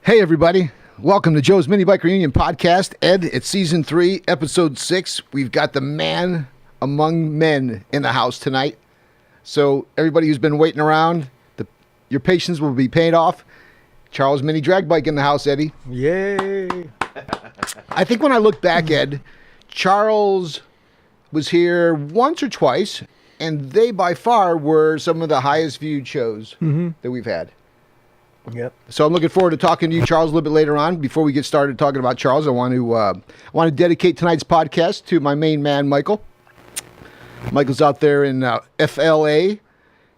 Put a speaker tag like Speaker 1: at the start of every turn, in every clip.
Speaker 1: Hey, everybody. Welcome to Joe's Minibike Reunion podcast. Ed, it's season 3, episode 6. We've got the man among men in the house tonight. So everybody who's been waiting around, your patience will be paid off. Charles Minidragbike in the house, Eddie.
Speaker 2: Yay.
Speaker 1: I think when I look back, Ed, Charles was here once or twice, and they by far were some of the highest viewed shows that we've had.
Speaker 2: Yep.
Speaker 1: So I'm looking forward to talking to you, Charles, a little bit later on. Before we get started talking about Charles, I want to dedicate tonight's podcast to my main man, Michael. Michael's out there in FLA,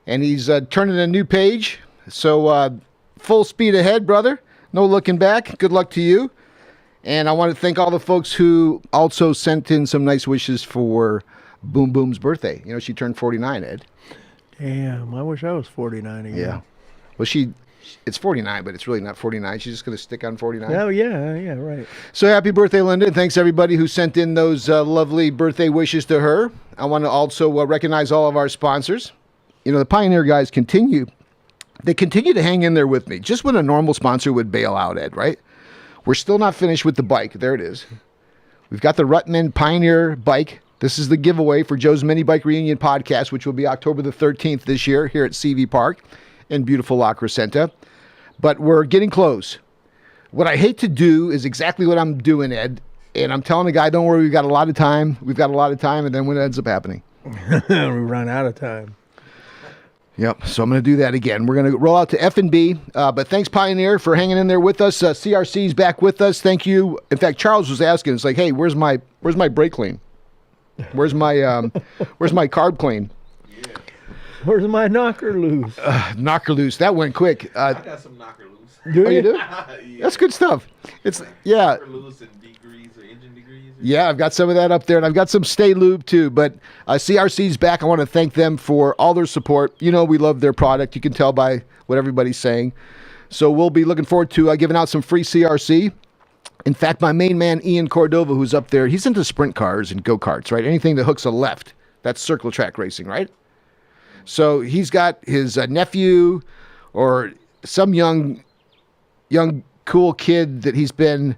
Speaker 1: and he's turning a new page. So full speed ahead, brother. No looking back. Good luck to you. And I want to thank all the folks who also sent in some nice wishes for Boom Boom's birthday. You know, she turned 49, Ed.
Speaker 2: Damn, I wish I was 49 again.
Speaker 1: Yeah. Well, it's 49, but it's really not 49. She's just going to stick on 49.
Speaker 2: Oh, yeah, right.
Speaker 1: So happy birthday, Linda. And thanks, everybody who sent in those lovely birthday wishes to her. I want to also recognize all of our sponsors. You know, the Pioneer guys continue to hang in there with me. Just when a normal sponsor would bail out, Ed, right? We're still not finished with the bike. There it is. We've got the Rutman Pioneer bike. This is the giveaway for Joe's Minibike Reunion podcast, which will be October the 13th this year here at CV Park in beautiful La Crescenta. But we're getting close. What I hate to do is exactly what I'm doing, Ed. And I'm telling the guy, don't worry, we've got a lot of time. And then what ends up happening?
Speaker 2: We run out of time.
Speaker 1: Yep. So I'm going to do that again. We're going to roll out to F&B. But thanks, Pioneer, for hanging in there with us. CRC's back with us. Thank you. In fact, Charles was asking, it's like, hey, where's my brake clean? Where's my carb clean?
Speaker 2: Yeah. Where's my knocker loose?
Speaker 1: Knocker loose. That went quick.
Speaker 3: I got some knocker loose.
Speaker 1: Do you do?
Speaker 3: Yeah.
Speaker 1: That's good stuff. It's
Speaker 3: Knocker loose and degrees or engine degrees.
Speaker 1: Yeah, I've got some of that up there, and I've got some Stay Lube too. But CRC's back. I want to thank them for all their support. You know, we love their product. You can tell by what everybody's saying. So we'll be looking forward to giving out some free CRC. In fact, my main man, Ian Cordova, who's up there, he's into sprint cars and go-karts, right? Anything that hooks a left. That's circle track racing, right? So he's got his nephew or some young, cool kid that he's been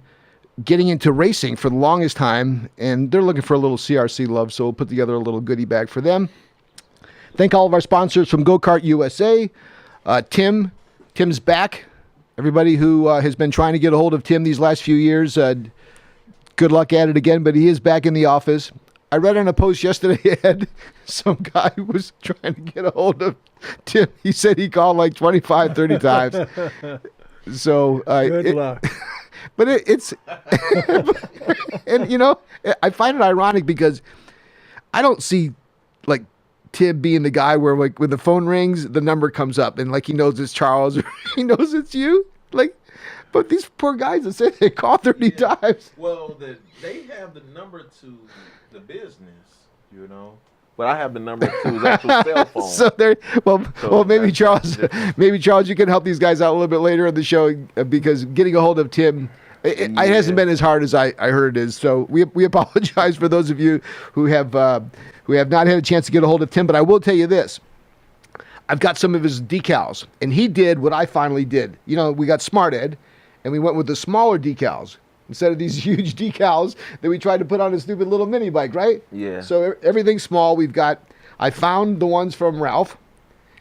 Speaker 1: getting into racing for the longest time, and they're looking for a little CRC love, so we'll put together a little goodie bag for them. Thank all of our sponsors from Go Kart USA. Tim's back. Everybody who has been trying to get a hold of Tim these last few years, good luck at it again, but he is back in the office. I read on a post yesterday, Ed, some guy was trying to get a hold of Tim. He said he called like 25, 30 times. So
Speaker 2: good luck.
Speaker 1: But it's, and you know, I find it ironic because I don't see like Tim being the guy where like when the phone rings, the number comes up and like he knows it's Charles or he knows it's you. Like, but these poor guys that say they call 30 times.
Speaker 3: Well, they have the number to the business, you know. But I have the number to his actual cell phone.
Speaker 1: So there, well, maybe Charles, you can help these guys out a little bit later in the show because getting a hold of Tim, it hasn't been as hard as I heard it is. So we apologize for those of you who have not had a chance to get a hold of Tim. But I will tell you this: I've got some of his decals, and he did what I finally did. You know, we got smart, Ed, and we went with the smaller decals. Instead of these huge decals that we tried to put on a stupid little mini bike, right?
Speaker 3: Yeah.
Speaker 1: So everything's small. I found the ones from Ralph.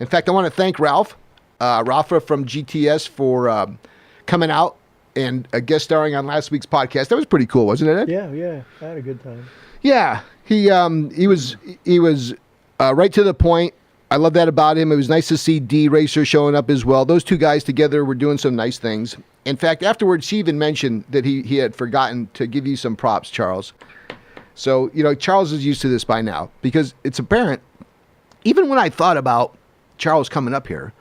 Speaker 1: In fact, I want to thank Ralph from GTS for coming out and guest starring on last week's podcast. That was pretty cool, wasn't it, Ed?
Speaker 2: Yeah. I had a good time.
Speaker 1: Yeah. He was right to the point. I love that about him. It was nice to see D Racer showing up as well. Those two guys together were doing some nice things. In fact, afterwards, she even mentioned that he had forgotten to give you some props, Charles. So, you know, Charles is used to this by now because it's apparent, even when I thought about Charles coming up here,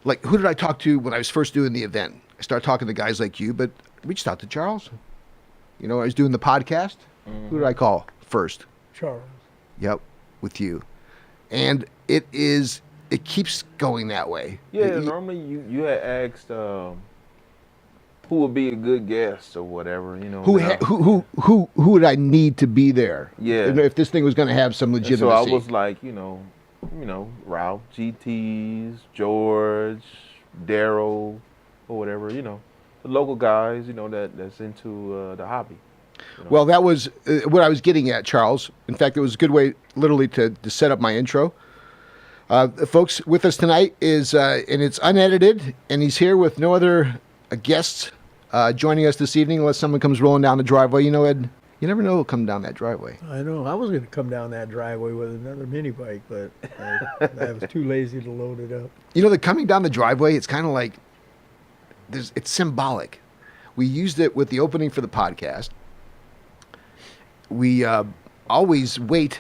Speaker 1: like, who did I talk to when I was first doing the event? I started talking to guys like you, but I reached out to Charles. You know, I was doing the podcast. Mm-hmm. Who did I call first?
Speaker 2: Charles.
Speaker 1: Yep, with you. And it keeps going that way.
Speaker 3: Yeah, normally you had asked who would be a good guest or whatever, you know.
Speaker 1: Who would I need to be there?
Speaker 3: Yeah.
Speaker 1: If this thing was going to have some legitimacy.
Speaker 3: So I was like, you know, Ralph, GTs, George, Daryl, or whatever, you know. local guys, you know, that's into the hobby. You know?
Speaker 1: Well, that was what I was getting at, Charles. In fact, it was a good way, literally, to set up my intro. The folks with us tonight is, and it's unedited, and he's here with no other guests joining us this evening, unless someone comes rolling down the driveway. You know, Ed, you never know who'll come down that driveway.
Speaker 2: I know. I was going to come down that driveway with another mini bike, but I was too lazy to load it up.
Speaker 1: You know, the coming down the driveway, it's kind of like, it's symbolic. We used it with the opening for the podcast. We always wait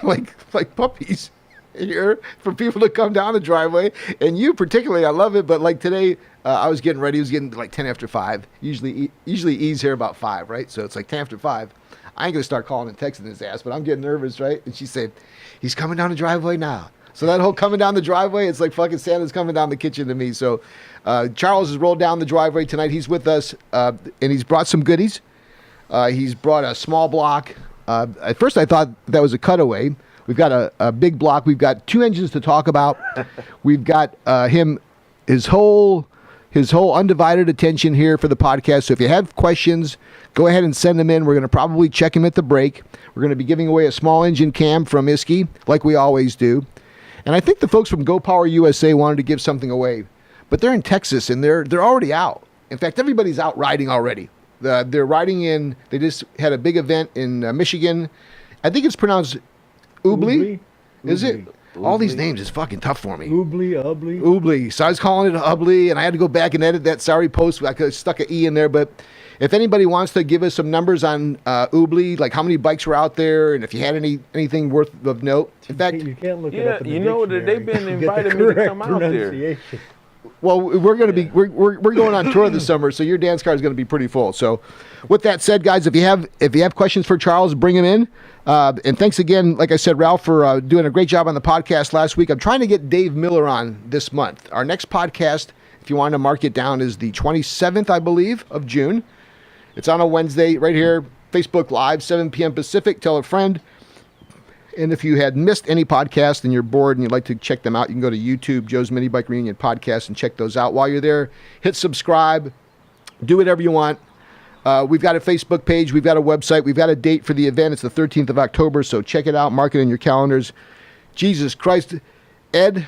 Speaker 1: like puppies here for people to come down the driveway. And you particularly, I love it. But like today, I was getting ready. It was getting like 10 after 5. Usually E's here about 5, right? So it's like 10 after 5. I ain't going to start calling and texting his ass, but I'm getting nervous, right? And she said, he's coming down the driveway now. So that whole coming down the driveway, it's like fucking Santa's coming down the kitchen to me. So Charles has rolled down the driveway tonight. He's with us, and he's brought some goodies. He's brought a small block. At first, I thought that was a cutaway. We've got a big block. We've got 2 engines to talk about. We've got his whole undivided attention here for the podcast. So if you have questions, go ahead and send them in. We're going to probably check him at the break. We're going to be giving away a small engine cam from Iski, like we always do. And I think the folks from Go Power USA wanted to give something away, but they're in Texas and they're already out. In fact, everybody's out riding already. They're riding in. They just had a big event in Michigan. I think it's pronounced Ubli. Is it? All these names is fucking tough for me. Ubli. So I was calling it Ubli, and I had to go back and edit that sorry post. I could have stuck an E in there, but if anybody wants to give us some numbers on Ubli, like how many bikes were out there, and if you had anything worth of note. In fact,
Speaker 2: you can't look it up in the
Speaker 3: you know that they've been inviting me to come out there.
Speaker 1: Well, we're going to be we're going on tour this summer, so your dance card is going to be pretty full. So, with that said, guys, if you have questions for Charles, bring them in. And thanks again, like I said, Ralph, for doing a great job on the podcast last week. I'm trying to get Dave Miller on this month. Our next podcast, if you want to mark it down, is the 27th, I believe, of June. It's on a Wednesday, right here, Facebook Live, 7 p.m. Pacific. Tell a friend. And if you had missed any podcast and you're bored and you'd like to check them out, you can go to YouTube, Joe's Minibike Reunion podcast, and check those out. While you're there, hit subscribe. Do whatever you want. We've got a Facebook page. We've got a website. We've got a date for the event. It's the 13th of October, so check it out. Mark it in your calendars. Jesus Christ. Ed,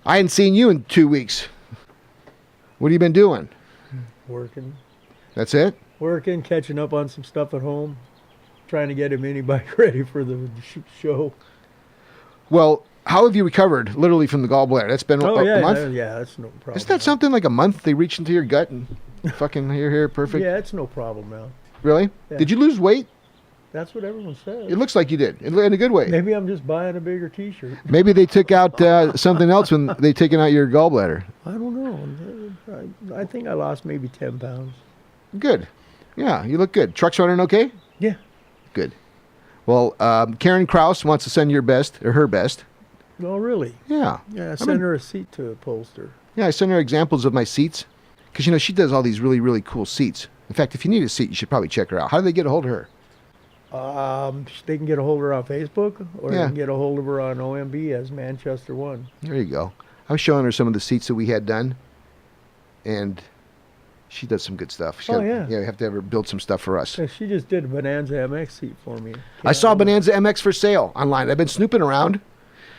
Speaker 1: I hadn't seen you in 2 weeks. What have you been doing?
Speaker 2: Working.
Speaker 1: That's it?
Speaker 2: Working, catching up on some stuff at home. Trying to get a mini bike ready for the show.
Speaker 1: Well, how have you recovered, literally, from the gallbladder? That's been a month?
Speaker 2: Yeah, that's no problem.
Speaker 1: Isn't that something like a month? They reach into your gut and fucking you're here, perfect?
Speaker 2: Yeah, it's no problem now.
Speaker 1: Really?
Speaker 2: Yeah.
Speaker 1: Did you lose weight?
Speaker 2: That's what everyone says.
Speaker 1: It looks like you did, in a good way.
Speaker 2: Maybe I'm just buying a bigger T-shirt.
Speaker 1: Maybe they took out something else when they taken out your gallbladder.
Speaker 2: I don't know. I think I lost maybe 10 pounds.
Speaker 1: Good. Yeah, you look good. Truck's running okay?
Speaker 2: Yeah.
Speaker 1: Good. Well, Karen Kraus wants to send your best, or her best.
Speaker 2: Oh, really?
Speaker 1: Yeah.
Speaker 2: Yeah, send her a seat to upholster.
Speaker 1: Yeah, I send her examples of my seats. Because, you know, she does all these really, really cool seats. In fact, if you need a seat, you should probably check her out. How do they get a hold of her?
Speaker 2: They can get a hold of her on Facebook, or they can get a hold of her on OMB as Manchester 1.
Speaker 1: There you go. I was showing her some of the seats that we had done, and she does some good stuff. Yeah, we have to have her build some stuff for us.
Speaker 2: Yeah, she just did a Bonanza MX seat for me.
Speaker 1: I saw Bonanza MX for sale online. I've been snooping around.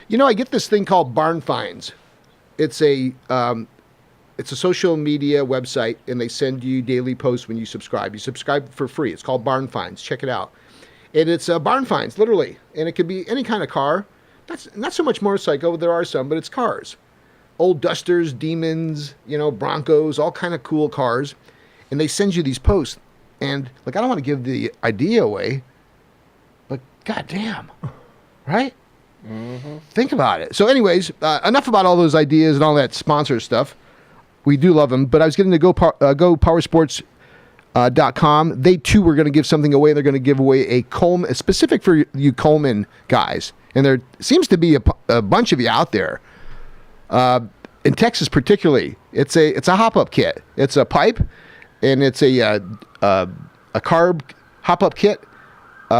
Speaker 1: You know, I get this thing called Barn Finds. It's a social media website, and they send you daily posts when you subscribe. You subscribe for free. It's called Barn Finds. Check it out. And it's Barn Finds, literally. And it could be any kind of car. That's not so much motorcycle. There are some, but it's cars. Old Dusters, Demons, Broncos, all kind of cool cars. And they send you these posts. And, I don't want to give the idea away, but goddamn, right? Mm-hmm. Think about it. So anyways, enough about all those ideas and all that sponsor stuff. We do love them. But I was getting to GoPowersports.com. They, too, were going to give something away. They're going to give away a Coleman, specific for you Coleman guys. And there seems to be a bunch of you out there. In Texas particularly, it's a hop-up kit. It's a pipe, and it's a carb hop-up kit,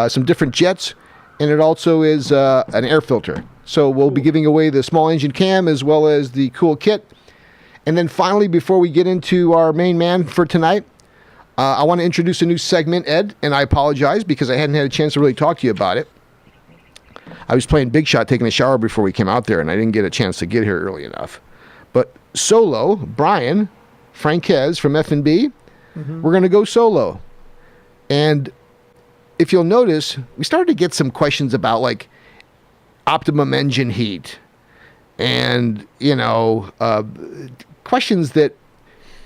Speaker 1: some different jets, and it also is an air filter. So we'll be giving away the small engine cam as well as the cool kit. And then finally, before we get into our main man for tonight, I want to introduce a new segment, Ed, and I apologize because I hadn't had a chance to really talk to you about it. I was playing Big Shot, taking a shower before we came out there, and I didn't get a chance to get here early enough. But solo, Brian Franquez from F&B, we're going to go solo. And if you'll notice, we started to get some questions about like optimum engine heat and, questions that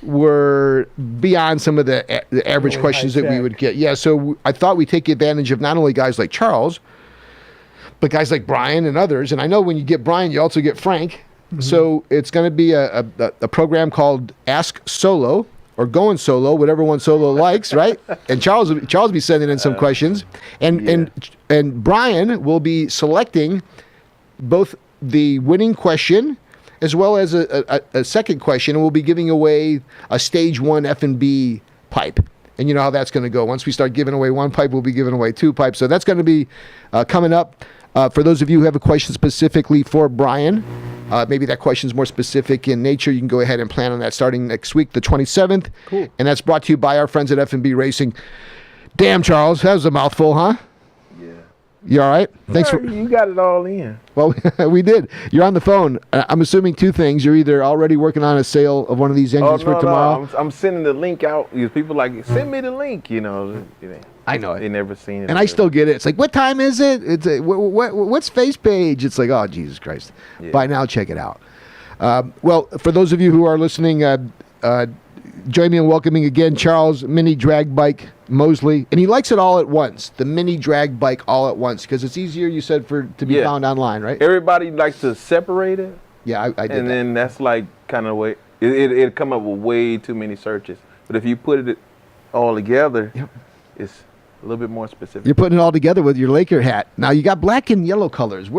Speaker 1: were beyond some of the average questions that we would get. Yeah, so I thought we'd take advantage of not only guys like Charles, but guys like Brian and others. And I know when you get Brian, you also get Frank. So it's going to be a program called Ask Solo or Going Solo, whatever one Solo likes, right? And Charles will be sending in some questions. And Brian will be selecting both the winning question as well as a second question, and we'll be giving away a Stage 1 F&B pipe. And you know how that's going to go. Once we start giving away one pipe, we'll be giving away two pipes. So that's going to be coming up. For those of you who have a question specifically for Brian, maybe that question is more specific in nature, you can go ahead and plan on that starting next week, the 27th.
Speaker 2: Cool.
Speaker 1: And that's brought to you by our friends at F&B Racing. Damn, Charles, that was a mouthful, huh? You all right? Thanks for.
Speaker 3: You got it all in.
Speaker 1: Well, we did. You're on the phone. I'm assuming two things. You're either already working on a sale of one of these engines for tomorrow.
Speaker 3: No. I'm sending the link out. People like, send me the link.
Speaker 1: I know it.
Speaker 3: They never seen it.
Speaker 1: And I still get it. It's like, what time is it? It's what's face page? It's like, oh, Jesus Christ. Yeah. By now, check it out. Well, for those of you who are listening, join me in welcoming again Charles Minidragbike Mosley, and he likes it all at once. The Minidragbike all at once because it's easier. You said to be found online, right?
Speaker 3: Everybody likes to separate it.
Speaker 1: Yeah, I did.
Speaker 3: And then that's like kind of way it'll come up with way too many searches. But if you put it all together, it's a little bit more specific.
Speaker 1: You're putting it all together with your Laker hat. Now you got black and yellow colors.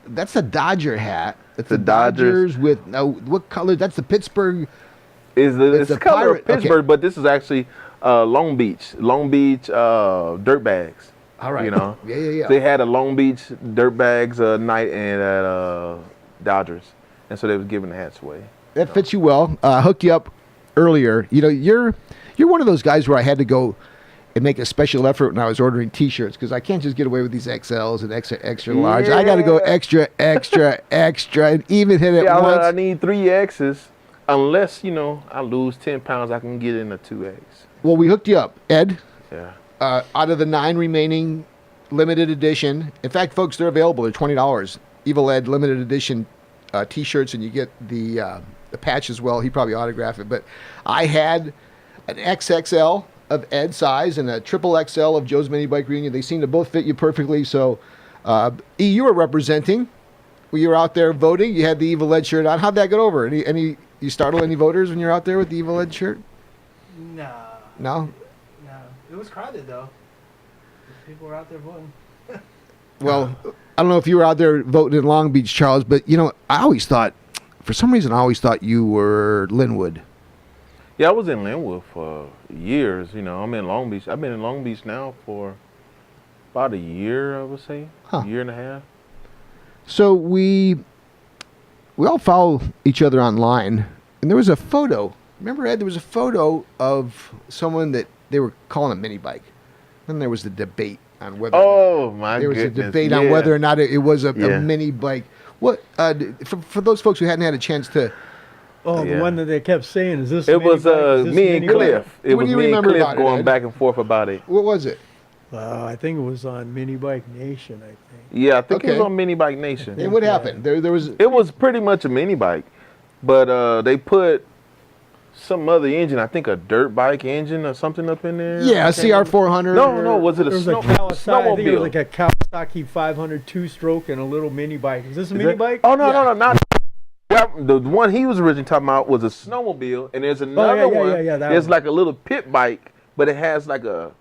Speaker 1: That's the Dodger hat. It's the Dodgers with what color? That's the Pittsburgh.
Speaker 3: It's the color of Pittsburgh, but this is actually Long Beach dirt bags.
Speaker 1: All right. Yeah.
Speaker 3: They had a Long Beach dirt bags night and at Dodgers, and so they was giving the hats away.
Speaker 1: That fits you well. Hooked you up earlier. You're one of those guys where I had to go and make a special effort when I was ordering T-shirts because I can't just get away with these XLs and extra large. I got to go extra, and even hit it once.
Speaker 3: I need 3Xs. Unless, I lose 10 pounds, I can get in a 2X.
Speaker 1: Well, we hooked you up, Ed.
Speaker 3: Yeah.
Speaker 1: Out of the 9 remaining limited edition, in fact, folks, they're available. They're $20. Evil Ed limited edition T-shirts, and you get the patch as well. He probably autographed it. But I had an XXL of Ed's size and a triple XL of Joe's Minibike Reunion. They seem to both fit you perfectly. So, E, you were representing. You were out there voting. You had the Evil Ed shirt on. How'd that go over? You startle any voters when you're out there with the Evil Ed shirt?
Speaker 4: No.
Speaker 1: No?
Speaker 4: No. It was crowded, though. People were out there voting.
Speaker 1: Well, I don't know if you were out there voting in Long Beach, Charles, but, for some reason, I always thought you were Linwood.
Speaker 3: Yeah, I was in Linwood for years. I'm in Long Beach. I've been in Long Beach now for about a year, I would say. A year and a half.
Speaker 1: So we all follow each other online, and there was a photo. Remember, Ed, there was a photo of someone that they were calling a mini bike. Then there was the debate on whether there was a debate on whether or not it was a mini bike. What for those folks who hadn't had a chance to?
Speaker 2: Oh, the one that they kept saying, is this?
Speaker 3: It was me and Cliff. It was me and Cliff going back and forth about it.
Speaker 1: What was it?
Speaker 2: I think it was on Minibike Nation, I think.
Speaker 3: Yeah, I think it was on Minibike Nation.
Speaker 1: And what happened? There was.
Speaker 3: It was pretty much a mini bike, but they put some other engine. I think a dirt bike engine or something up in there.
Speaker 1: Yeah, a CR400.
Speaker 3: No. Was it a
Speaker 2: snowmobile? I think it was like a Kawasaki 500 two-stroke and a little mini bike. Is this a mini bike?
Speaker 3: Oh no, not. The one he was originally talking about was a snowmobile, and there's another one. There's like a little pit bike, but it has like a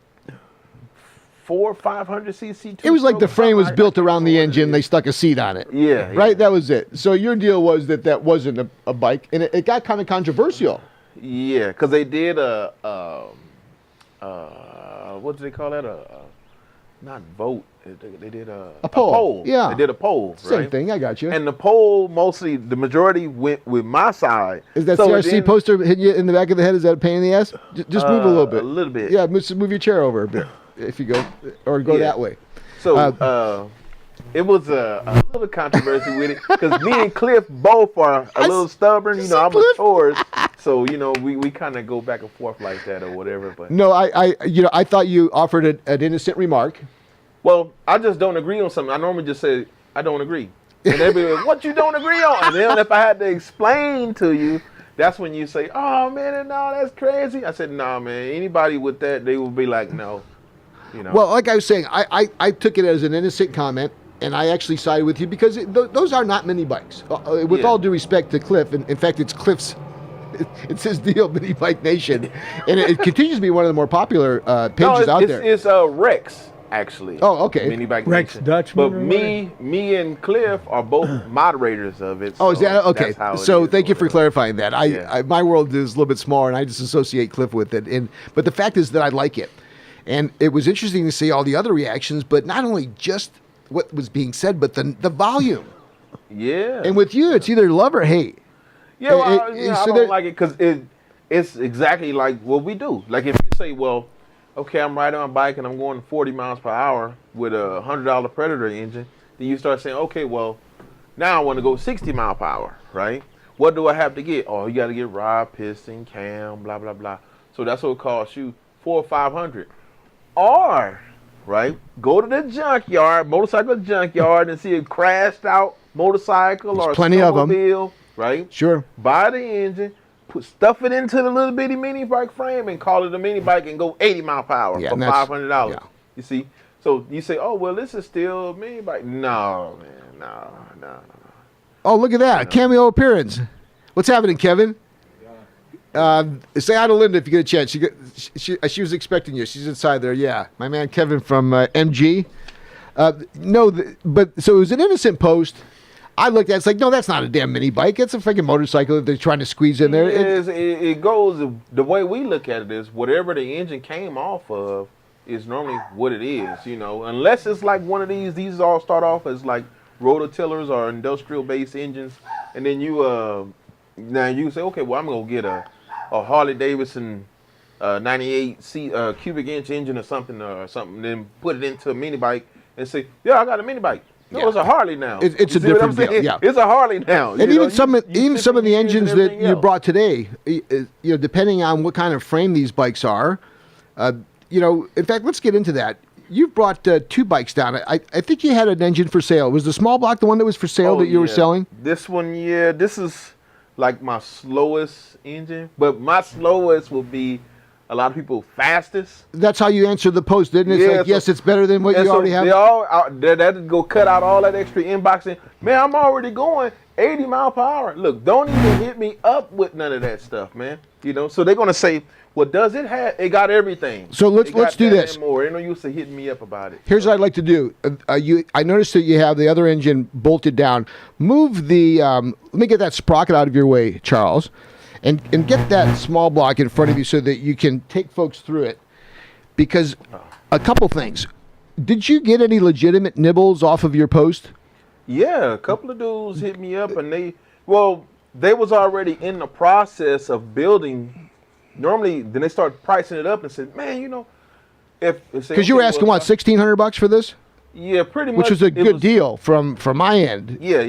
Speaker 3: 400 or 500 cc.
Speaker 1: It was like the frame was built around the engine. They stuck a seat on it.
Speaker 3: Yeah.
Speaker 1: Right? That was it. So your deal was that wasn't a bike, and it got kind of controversial.
Speaker 3: Yeah, because they did what do they call that? not vote. They did a
Speaker 1: poll. Yeah.
Speaker 3: They did a poll.
Speaker 1: Same
Speaker 3: right?
Speaker 1: thing. I got you.
Speaker 3: And the poll, mostly, the majority went with my side.
Speaker 1: Is that CRC poster hitting you in the back of the head? Is that a pain in the ass? Just move a little bit.
Speaker 3: A little bit.
Speaker 1: Yeah, move your chair over a bit if you go, or go that way.
Speaker 3: So it was a little controversy with it because me and Cliff both are a little stubborn. You know, I'm a Taurus, so you know we kind of go back and forth like that or whatever. But
Speaker 1: no, I thought you offered an innocent remark.
Speaker 3: Well, I just don't agree on something. I normally just say I don't agree, and they'd be like, "What you don't agree on?" And then if I had to explain to you, that's when you say, "Oh man, no, that's crazy." I said, "Nah, man. Anybody with that, they will be like, no." You know.
Speaker 1: Well, like I was saying, I took it as an innocent comment, and I actually sided with you because those are not mini bikes. With all due respect to Cliff, and in fact, it's Cliff's. It's his deal, Minibike Nation, and it continues to be one of the more popular pages out there.
Speaker 3: It's Rex. Actually.
Speaker 1: Oh, okay.
Speaker 3: Minibike
Speaker 2: Rex
Speaker 3: Nation.
Speaker 2: Dutchman.
Speaker 3: But me and Cliff are both moderators of it.
Speaker 1: Oh, is that okay? So thank you for clarifying that.
Speaker 3: Yeah.
Speaker 1: My world is a little bit smaller, and I just associate Cliff with it. But the fact is that I like it, and it was interesting to see all the other reactions. But not only just what was being said, but the volume.
Speaker 3: Yeah.
Speaker 1: And with you, it's either love or hate.
Speaker 3: Yeah, well, I don't like it because it's exactly like what we do. Like if you say, well, okay, I'm riding on a bike and I'm going 40 miles per hour with a $100 Predator engine. Then you start saying, okay, well, now I want to go 60 mile per hour, right? What do I have to get? Oh, you got to get rod, piston, cam, blah, blah, blah. So that's what it costs you, $400 or $500. Or, right, go to the junkyard, motorcycle junkyard, and see a crashed out motorcycle or
Speaker 1: plenty of them,
Speaker 3: right?
Speaker 1: Sure.
Speaker 3: Buy the engine. Stuff it into the little bitty mini bike frame and call it a mini bike and go 80 mile per hour for $500. Yeah. You see? So you say, oh, well, this is still a mini bike. No, man, no.
Speaker 1: Oh, look at that. Cameo appearance. What's happening, Kevin? Say hi to Linda if you get a chance. She was expecting you. She's inside there. Yeah. My man Kevin from MG. But so it was an innocent post. I looked at it, it's like, no, that's not a damn mini bike. It's a freaking motorcycle that they're trying to squeeze in there.
Speaker 3: It goes, the way we look at it is whatever the engine came off of is normally what it is, you know. Unless it's like one of these all start off as like rototillers or industrial-based engines. And then you, now you say, okay, well, I'm going to get a Harley-Davidson 98 cubic inch engine or something, then put it into a mini bike and say, yeah, I got a mini bike. No, it's a Harley now.
Speaker 1: It's a different deal. Yeah,
Speaker 3: it's a Harley now.
Speaker 1: And even some of the engines that you brought today, you know, depending on what kind of frame these bikes are, you know. In fact, let's get into that. You've brought two bikes down. I think you had an engine for sale. Was the small block the one that was for sale that you were selling?
Speaker 3: This one, yeah. This is like my slowest engine, but my slowest will be a lot of people fastest.
Speaker 1: That's how you answered the post, didn't it? It's like, yes, it's better than what you already have.
Speaker 3: That go cut out all that extra inboxing. Man, I'm already going 80 mile per hour. Look, don't even hit me up with none of that stuff, man. You know, so they're gonna say, well, does it have? It got everything.
Speaker 1: So let's do this.
Speaker 3: And more. Ain't no use to hitting me up about it.
Speaker 1: Here's what I'd like to do. I noticed that you have the other engine bolted down. Move the. Let me get that sprocket out of your way, Charles. And get that small block in front of you so that you can take folks through it. Because a couple things. Did you get any legitimate nibbles off of your post?
Speaker 3: Yeah, a couple of dudes hit me up and they was already in the process of building. Normally, then they start pricing it up and said, man, you know,
Speaker 1: because you were asking what, $1,600 for this?
Speaker 3: Yeah, pretty much.
Speaker 1: Which was a good deal from my end.
Speaker 3: Yeah.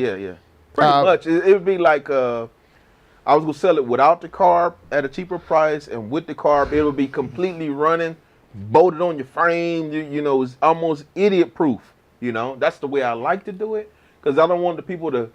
Speaker 3: Pretty much. It would be like I was gonna sell it without the carb at a cheaper price, and with the carb, it would be completely running, bolted on your frame. You know, it's almost idiot proof. You know, that's the way I like to do it, because I don't want the people to,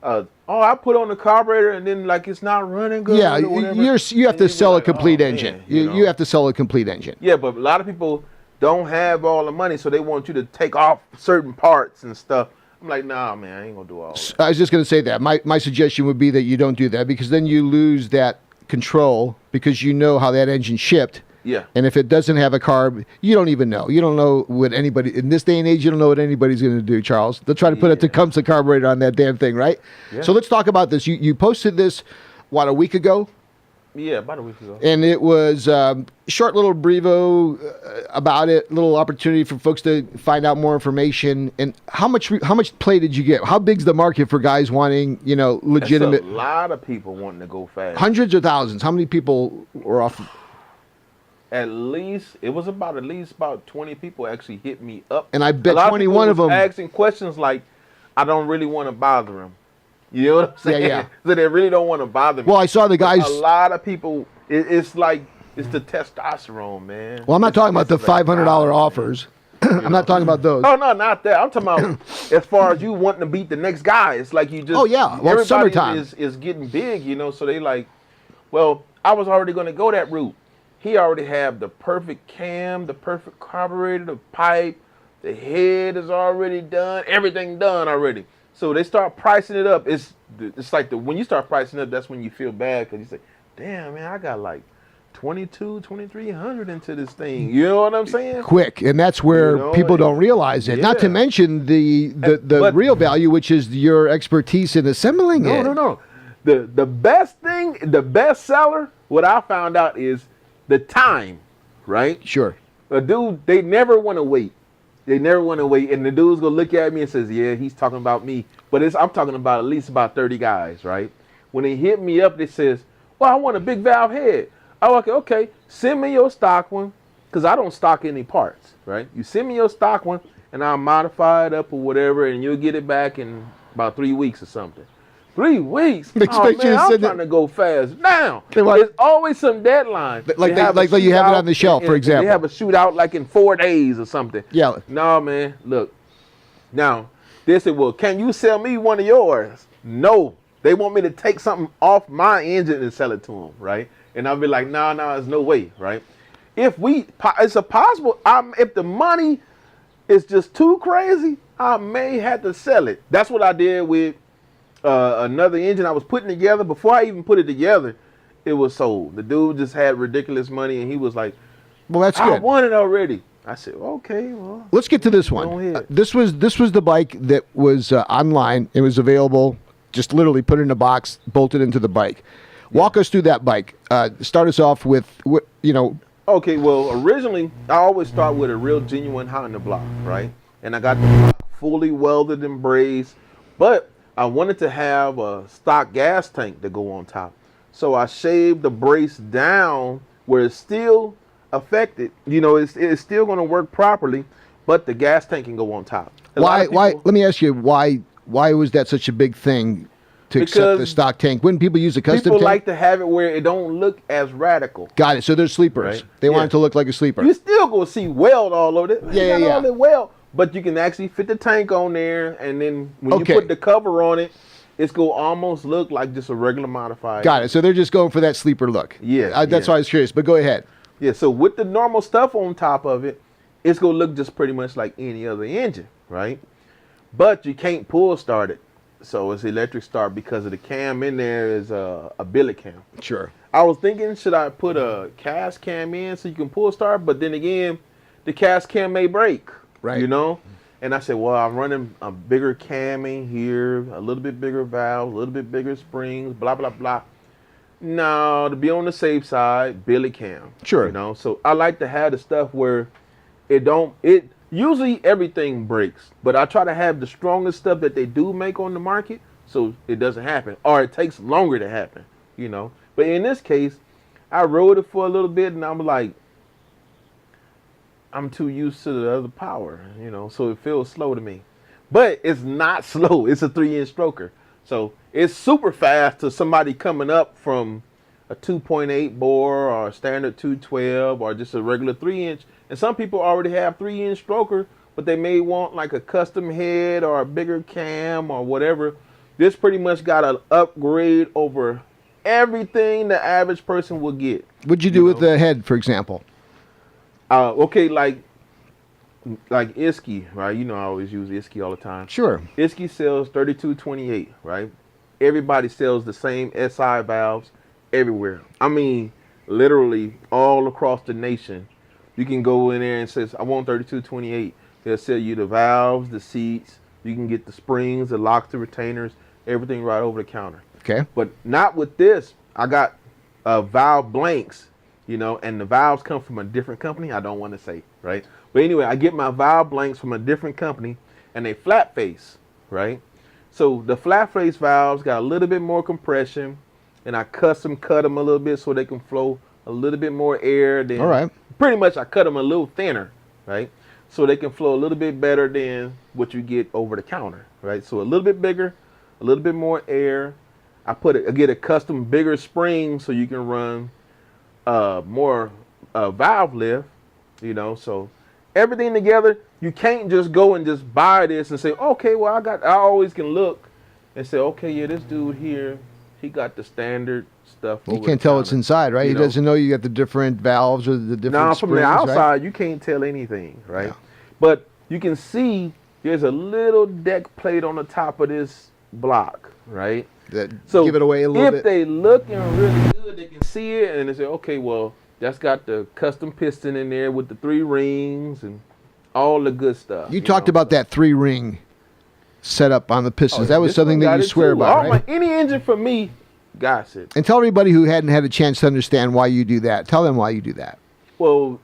Speaker 3: I put on the carburetor and then like it's not running good.
Speaker 1: Yeah, you have to sell a complete engine. You have to sell a complete engine.
Speaker 3: Yeah, but a lot of people don't have all the money, so they want you to take off certain parts and stuff. I'm like, nah, man, I ain't gonna do all that.
Speaker 1: I was just gonna say that. My suggestion would be that you don't do that, because then you lose that control, because you know how that engine shipped.
Speaker 3: Yeah.
Speaker 1: And if it doesn't have a carb, you don't even know. You don't know what anybody, in this day and age, you don't know what anybody's gonna do, Charles. They'll try to put a Tecumseh carburetor on that damn thing, right? Yeah. So let's talk about this. You posted this, what, a week ago?
Speaker 3: Yeah, about a week ago.
Speaker 1: And it was short little brevo about it, little opportunity for folks to find out more information. And how much play did you get? How big's the market for guys wanting, legitimate?
Speaker 3: There's a lot of people wanting to go fast.
Speaker 1: Hundreds or thousands. How many people were off?
Speaker 3: At least 20 people actually hit me up.
Speaker 1: And I bet 21 of them
Speaker 3: asking questions like, I don't really want to bother them. You know what I'm saying?
Speaker 1: Yeah.
Speaker 3: So they really don't want to bother me.
Speaker 1: Well, I saw the guys.
Speaker 3: A lot of people, it's the testosterone, man.
Speaker 1: Well, I'm not talking about the $500 offers. I'm not talking about those.
Speaker 3: Oh, no, not that. I'm talking about as far as you wanting to beat the next guy. It's like you just.
Speaker 1: Oh, yeah. Well,
Speaker 3: everybody
Speaker 1: summertime.
Speaker 3: is getting big, so they like, well, I was already going to go that route. He already have the perfect cam, the perfect carburetor, the pipe, the head is already done, everything done already. So they start pricing it up. It's like when you start pricing up, that's when you feel bad because you say, damn, man, I got like 2,300 into this thing. You know what I'm saying?
Speaker 1: Quick. And that's where people don't realize it. Yeah. Not to mention the real value, which is your expertise in assembling it.
Speaker 3: No. The best thing, the best seller, what I found out is the time, right?
Speaker 1: Sure.
Speaker 3: A dude, they never want to wait. They never want to wait. And the dude's going to look at me and says, yeah, he's talking about me. But I'm talking about at least about 30 guys, right? When they hit me up, they says, well, I want a big valve head. Oh, okay. Send me your stock one because I don't stock any parts, right? You send me your stock one and I'll modify it up or whatever and you'll get it back in about 3 weeks or something. 3 weeks? I'm trying to go fast now. There's always some deadline.
Speaker 1: Like you have it on the shelf, for example.
Speaker 3: They have a shootout like in 4 days or something.
Speaker 1: Yeah.
Speaker 3: No, man. Look. Now, they said, well, can you sell me one of yours? No. They want me to take something off my engine and sell it to them, right? And I'll be like, no, there's no way, right? It's a possible, if the money is just too crazy, I may have to sell it. That's what I did with another engine I was putting together. Before I even put it together, it was sold. The dude just had ridiculous money, and he was like, "Well, that's good. I won it already." I said, "Okay, well."
Speaker 1: Let's get to this one. This was the bike that was online. It was available. Just literally put it in a box, bolted into the bike. Walk us through that bike. Start us off with
Speaker 3: Okay, well, originally I always start with a real genuine Honda block, right? And I got the block fully welded and brazed, but I wanted to have a stock gas tank to go on top. So I shaved the brace down where it's still affected. It's still going to work properly, but the gas tank can go on top.
Speaker 1: Why? Let me ask you, why was that such a big thing to accept the stock tank? Wouldn't people use a custom tank?
Speaker 3: People like to have it where it don't look as radical.
Speaker 1: Got it. So they're sleepers. Right? They want it to look like a sleeper.
Speaker 3: You still going to see weld all over it.
Speaker 1: Yeah.
Speaker 3: All the weld. But you can actually fit the tank on there, and then when you put the cover on it, it's going to almost look like just a regular modified.
Speaker 1: Got it. So they're just going for that sleeper look.
Speaker 3: Yeah.
Speaker 1: That's why I was curious, but go ahead.
Speaker 3: Yeah, so with the normal stuff on top of it, it's going to look just pretty much like any other engine, right? But you can't pull start it. So it's electric start because of the cam in there is a billet cam.
Speaker 1: Sure.
Speaker 3: I was thinking, should I put a cast cam in so you can pull start? But then again, the cast cam may break. Right. And I said, well, I'm running a bigger cam in here, a little bit bigger valve, a little bit bigger springs, blah, blah, blah. No, to be on the safe side, billet cam.
Speaker 1: Sure.
Speaker 3: So I like to have the stuff where usually everything breaks, but I try to have the strongest stuff that they do make on the market so it doesn't happen, or it takes longer to happen, But in this case, I rode it for a little bit and I'm like, I'm too used to the other power, so it feels slow to me. But it's not slow. It's a 3-inch stroker. So it's super fast to somebody coming up from a 2.8 bore or a standard 212 or just a regular 3-inch. And some people already have 3-inch stroker, but they may want like a custom head or a bigger cam or whatever. This pretty much got an upgrade over everything the average person will get.
Speaker 1: What'd you do with the head, for example?
Speaker 3: Okay, like Isky, right? I always use Isky all the time.
Speaker 1: Sure.
Speaker 3: Isky sells 3228, right? Everybody sells the same SI valves everywhere. I mean, literally all across the nation. You can go in there and say, I want 3228. They'll sell you the valves, the seats. You can get the springs, the locks, the retainers, everything right over the counter.
Speaker 1: Okay.
Speaker 3: But not with this. I got valve blanks, you know, and the valves come from a different company. I don't want to say, right? But anyway, I get my valve blanks from a different company, and they flat face, right? So the flat face valves got a little bit more compression, and I custom cut them a little bit so they can flow a little bit more air. Than,
Speaker 1: all right.
Speaker 3: Pretty much I cut them a little thinner, right? So they can flow a little bit better than what you get over the counter, right? So a little bit bigger, a little bit more air. I get a custom bigger spring so you can run more valve lift, you know. So everything together, you can't just go and just buy this and say, okay, well I always can look and say, okay, yeah, this dude here, he got the standard stuff.
Speaker 1: You can't tell what's inside, right? He doesn't know you got the different valves or the different
Speaker 3: Now,
Speaker 1: springs,
Speaker 3: from the outside,
Speaker 1: right?
Speaker 3: you can't tell anything, right?
Speaker 1: Yeah.
Speaker 3: But you can see there's a little deck plate on the top of this block, right?
Speaker 1: So give it away a little bit.
Speaker 3: If they looking really good, they can see it and they say, okay, well, that's got the custom piston in there with the 3 rings and all the good stuff.
Speaker 1: You talked about that 3-ring setup on the pistons. That was
Speaker 3: This
Speaker 1: something
Speaker 3: one
Speaker 1: that
Speaker 3: got
Speaker 1: you
Speaker 3: it
Speaker 1: swear
Speaker 3: too.
Speaker 1: about, right?
Speaker 3: Any engine for me got it.
Speaker 1: And tell everybody who hadn't had a chance to understand why you do that. Tell them why you do that.
Speaker 3: Well,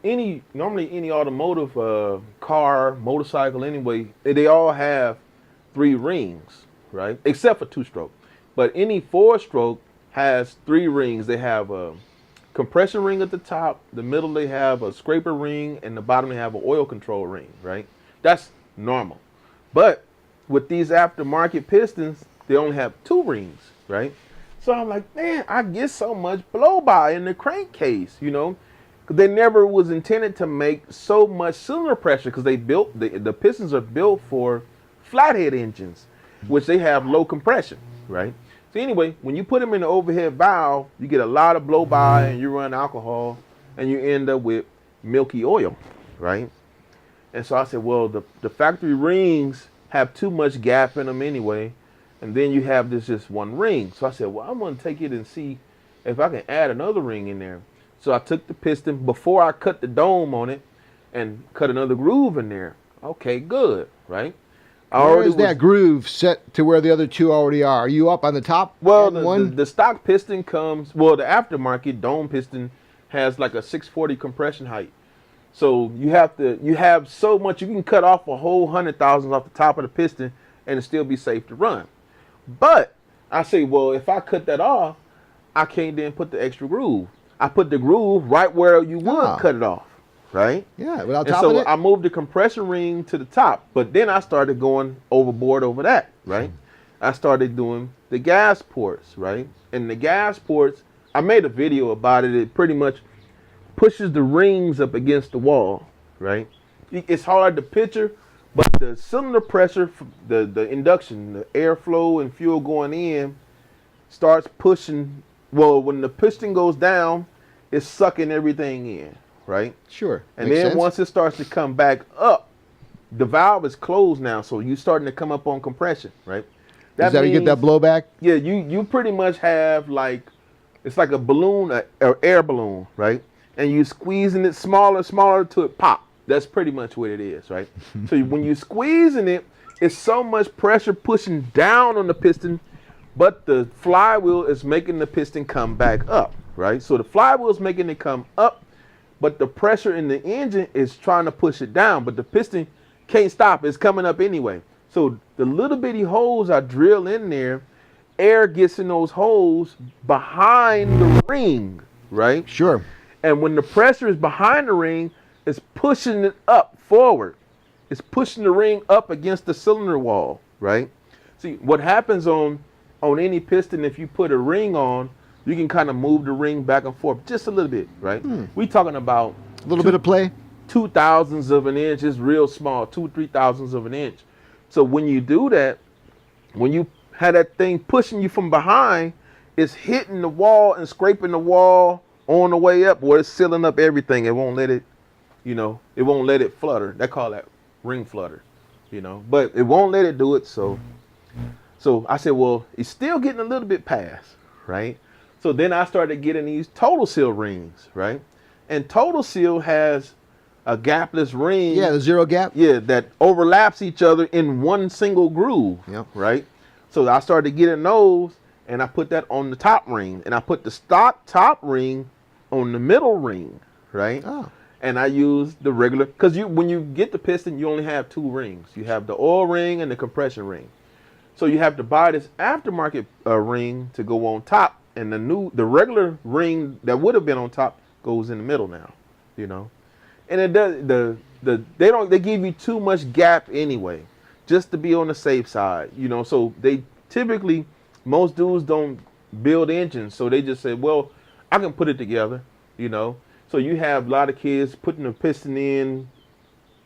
Speaker 3: normally any automotive car, motorcycle anyway, they all have 3 rings, right? Except for 2-stroke. But any 4-stroke has 3 rings. They have a compression ring at the top, the middle they have a scraper ring, and the bottom they have an oil control ring, right? That's normal. But with these aftermarket pistons, they only have 2 rings, right? So I'm like, man, I get so much blow by in the crankcase, you know? Because they never was intended to make so much cylinder pressure because they built, the pistons are built for flathead engines, which they have low compression, right? So anyway, when you put them in the overhead valve, you get a lot of blow by and you run alcohol and you end up with milky oil, right? And so I said, well, the factory rings have too much gap in them anyway. And then you have this just 1 ring. So I said, well, I'm going to take it and see if I can add another ring in there. So I took the piston before I cut the dome on it and cut another groove in there. Okay, good, right?
Speaker 1: Where is that groove set to where the other 2 already are? Are you up on the top?
Speaker 3: Well, the stock piston comes, well, the aftermarket dome piston has like a 640 compression height. So you have so much, you can cut off a whole 100,000 off the top of the piston and it still be safe to run. But I say, well, if I cut that off, I can't then put the extra groove. I put the groove right where you would cut it off, right?
Speaker 1: Yeah, without
Speaker 3: and
Speaker 1: topping
Speaker 3: so
Speaker 1: it.
Speaker 3: I moved the compression ring to the top, but then I started going overboard over that, right? I started doing the gas ports, right? And the gas ports, I made a video about it. It pretty much pushes the rings up against the wall, right? It's hard to picture, but the cylinder pressure, the induction, the airflow and fuel going in starts pushing. Well, when the piston goes down, it's sucking everything in, right?
Speaker 1: Sure.
Speaker 3: And then once it starts to come back up, the valve is closed now, so you're starting to come up on compression, right?
Speaker 1: Is that how you get that blowback?
Speaker 3: Yeah, you pretty much have like, it's like a balloon, an air balloon, right? And you squeezing it smaller till it pop. That's pretty much what it is, right? So when you're squeezing it, it's so much pressure pushing down on the piston, but the flywheel is making the piston come back up, right? So the flywheel is making it come up, but the pressure in the engine is trying to push it down, but the piston can't stop. It's coming up anyway. So the little bitty holes I drill in there, air gets in those holes behind the ring, right?
Speaker 1: Sure.
Speaker 3: And when the pressure is behind the ring, it's pushing it up forward. It's pushing the ring up against the cylinder wall, right? See, what happens on any piston, if you put a ring on, you can kind of move the ring back and forth just a little bit, right? We talking about
Speaker 1: a little bit of play.
Speaker 3: 0.02 of an inch is real small, 2-3 of an inch. So when you do that, when you have that thing pushing you from behind, it's hitting the wall and scraping the wall on the way up, or it's sealing up everything. It won't let it, it won't let it flutter. They call that ring flutter, but it won't let it do it. So I said, well, it's still getting a little bit past, right? So then I started getting these Total Seal rings, right? And Total Seal has a gapless ring.
Speaker 1: Yeah, the zero gap.
Speaker 3: Yeah, that overlaps each other in one single groove, right? So I started getting those, and I put that on the top ring, and I put the stock top ring on the middle ring, right?
Speaker 1: Oh.
Speaker 3: And I use the regular, because when you get the piston, you only have 2 rings. You have the oil ring and the compression ring. So you have to buy this aftermarket ring to go on top, and the regular ring that would have been on top goes in the middle now, you know. And it does they give you too much gap anyway, just to be on the safe side, you know. So they typically, most dudes don't build engines, so they just say, well, I can put it together, you know. So you have a lot of kids putting the piston in,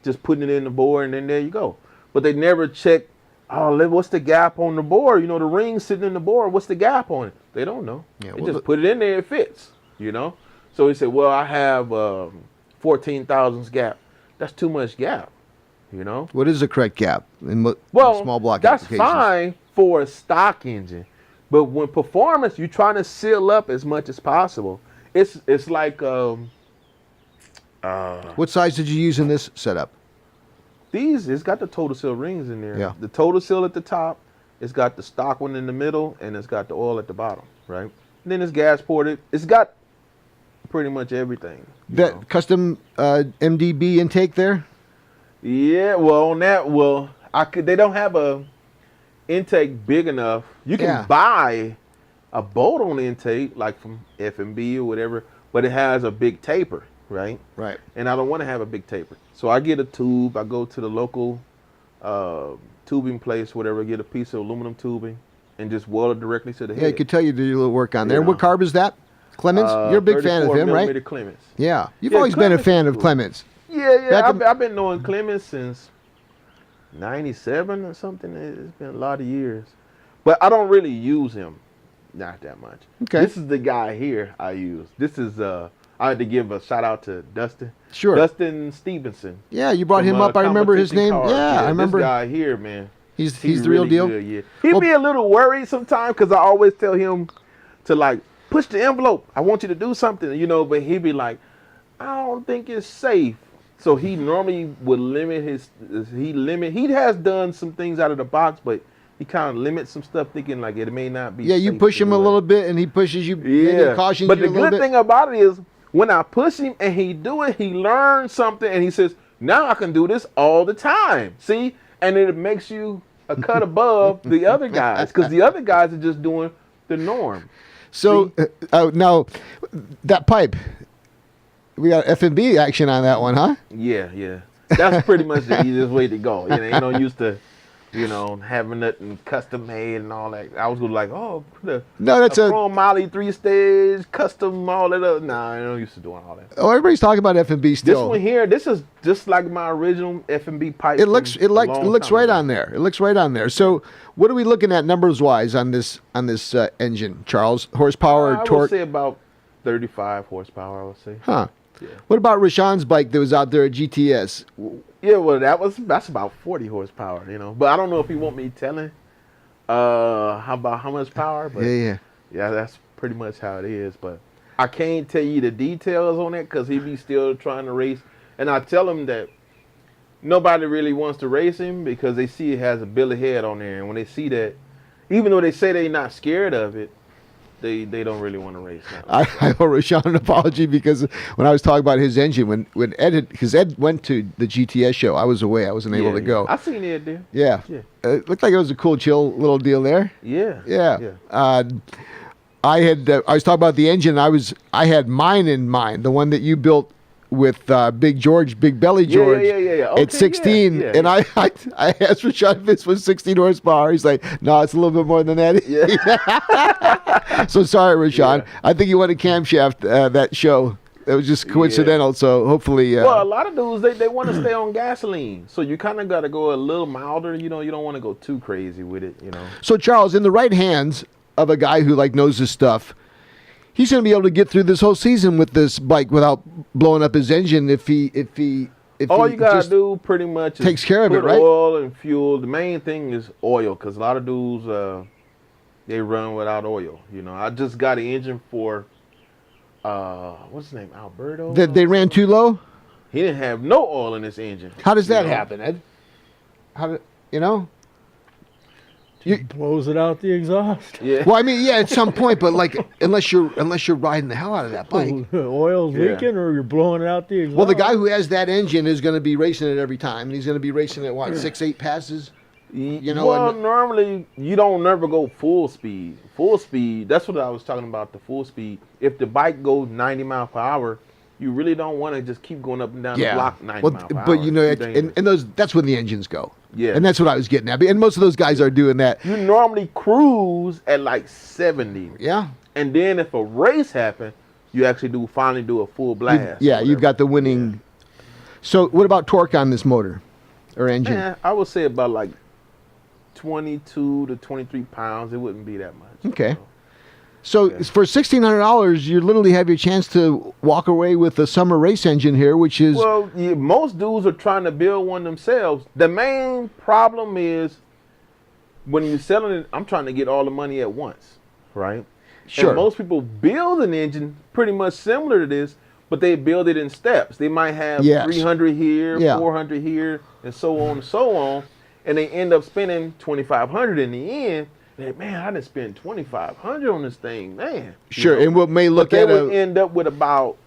Speaker 3: just putting it in the bore, and then there you go. But they never check, oh, what's the gap on the bore? You know, the ring's sitting in the bore. What's the gap on it? They don't know. Yeah, they just put it in there, it fits, you know. So he said, well, I have 14 thousandths gap. That's too much gap, you know.
Speaker 1: What is the correct gap in small block
Speaker 3: that's
Speaker 1: applications?
Speaker 3: Fine for a stock engine. But when performance, you're trying to seal up as much as possible. It's like
Speaker 1: what size did you use in this setup?
Speaker 3: It's got the total seal rings in there.
Speaker 1: Yeah.
Speaker 3: The total seal at the top, it's got the stock one in the middle, and it's got the oil at the bottom, right? And then it's gas ported. It's got pretty much everything.
Speaker 1: That custom MDB intake there?
Speaker 3: Yeah, well on that, they don't have a intake big enough. You can buy a bolt-on intake, like from F&B or whatever, but it has a big taper, right?
Speaker 1: Right.
Speaker 3: And I don't want to have a big taper. So I get a tube. I go to the local tubing place, whatever, get a piece of aluminum tubing and just weld it directly to the head.
Speaker 1: Yeah, I could tell you did a little work on there. What carb is that? Clemens? You're a big fan of him, right?
Speaker 3: Clemens.
Speaker 1: Yeah. You've always been a fan of Clemens.
Speaker 3: Yeah. I've been knowing Clemens since 97 or something. It's been a lot of years. But I don't really use him. Not that much. Okay. This is the guy here I use. This is I had to give a shout out to Dustin.
Speaker 1: Sure.
Speaker 3: Dustin Stevenson.
Speaker 1: Yeah, you brought him up. I remember his name.
Speaker 3: Cars.
Speaker 1: Yeah, I remember.
Speaker 3: This guy here, man.
Speaker 1: He's the real
Speaker 3: really
Speaker 1: deal.
Speaker 3: Good, yeah. He'd be a little worried sometimes because I always tell him to like push the envelope. I want you to do something, you know. But he'd be like, I don't think it's safe. So he normally would limit He has done some things out of the box, but he kind of limits some stuff, thinking like it may not be.
Speaker 1: Yeah, you push him a little bit, and he pushes you.
Speaker 3: Yeah,
Speaker 1: cautions
Speaker 3: but
Speaker 1: you
Speaker 3: the good thing about it is when I push him and he do it, he learns something, and he says, "Now I can do this all the time." See, and it makes you a cut above the other guys because the other guys are just doing the norm.
Speaker 1: So now that pipe, we got F&B action on that one, huh?
Speaker 3: Yeah. That's pretty much the easiest way to go. You know, ain't no use to, you know, having nothing custom made and all that. I was like, oh, put a chrome Mosley 3-stage, custom, all that other. Nah, I don't used to doing all that.
Speaker 1: Oh, everybody's talking about F&B still.
Speaker 3: This one here, this is just like my original F&B pipe.
Speaker 1: It looks right on there. It looks right on there. So, what are we looking at numbers wise on this engine, Charles? Horsepower, torque?
Speaker 3: I would say about 35 horsepower. I would say.
Speaker 1: Huh. Yeah. What about Rashawn's bike that was out there at GTS?
Speaker 3: Yeah, well, that's about 40 horsepower, you know. But I don't know if you want me telling how much power. But yeah, that's pretty much how it is. But I can't tell you the details on it because he be still trying to race. And I tell him that nobody really wants to race him because they see it has a billy head on there. And when they see that, even though they say they're not scared of it, they don't really want to race now.
Speaker 1: I owe Rashawn an apology because when I was talking about his engine, when Ed went to the GTS show, I was away. I wasn't able to go.
Speaker 3: I seen Ed there.
Speaker 1: Yeah. It looked like it was a cool, chill little deal there.
Speaker 3: Yeah.
Speaker 1: I was talking about the engine. I had mine in mind, the one that you built with Big Belly George
Speaker 3: Okay,
Speaker 1: at 16. And I asked Rashawn if this was 16 horsepower. He's like, no, it's a little bit more than that. Yeah. So sorry, Rashawn. Yeah. I think you won a camshaft that show. It was just coincidental. Yeah. So hopefully.
Speaker 3: Well, a lot of dudes, they want to stay on gasoline. So you kind of got to go a little milder. You know, you don't want to go too crazy with it, you know.
Speaker 1: So, Charles, in the right hands of a guy who knows his stuff, he's going to be able to get through this whole season with this bike without blowing up his engine if
Speaker 3: all you got to do pretty much is
Speaker 1: takes care of it, right?
Speaker 3: Oil and fuel. The main thing is oil because a lot of dudes, they run without oil. You know, I just got an engine for, what's his name, Alberto?
Speaker 1: They ran too low?
Speaker 3: He didn't have no oil in his engine.
Speaker 1: How does that happen, Ed? How did, you know?
Speaker 2: blows it out the exhaust.
Speaker 3: Yeah.
Speaker 1: Well, I mean, yeah, at some point, but like unless you're riding the hell out of that bike.
Speaker 2: Oil's leaking, or you're blowing it out the exhaust.
Speaker 1: Well, the guy who has that engine is going to be racing it every time, and he's going to be racing it 6-8 passes. You know,
Speaker 3: well, normally you don't never go full speed. Full speed, that's what I was talking about, the full speed. If the bike goes 90 miles per hour, you really don't want to just keep going up and down the block 90 miles per hour.
Speaker 1: But you know, and that's when the engines go.
Speaker 3: Yeah.
Speaker 1: And that's what I was getting at. And most of those guys are doing that.
Speaker 3: You normally cruise at like 70.
Speaker 1: Yeah.
Speaker 3: And then if a race happens, you actually finally do a full blast.
Speaker 1: You've got the winning. Yeah. So what about torque on this motor or engine?
Speaker 3: I would say about like 22 to 23 pounds. It wouldn't be that much.
Speaker 1: Okay. So for $1,600, you literally have your chance to walk away with a summer race engine here, which is...
Speaker 3: Well, most dudes are trying to build one themselves. The main problem is when you're selling it, I'm trying to get all the money at once, right?
Speaker 1: Sure.
Speaker 3: And most people build an engine pretty much similar to this, but they build it in steps. They might have 300 here, 400 here, and so on and so on. And they end up spending $2,500 in the end. And man, I didn't spend $2,500 on this thing, man.
Speaker 1: Sure, and what may look
Speaker 3: at would end up with about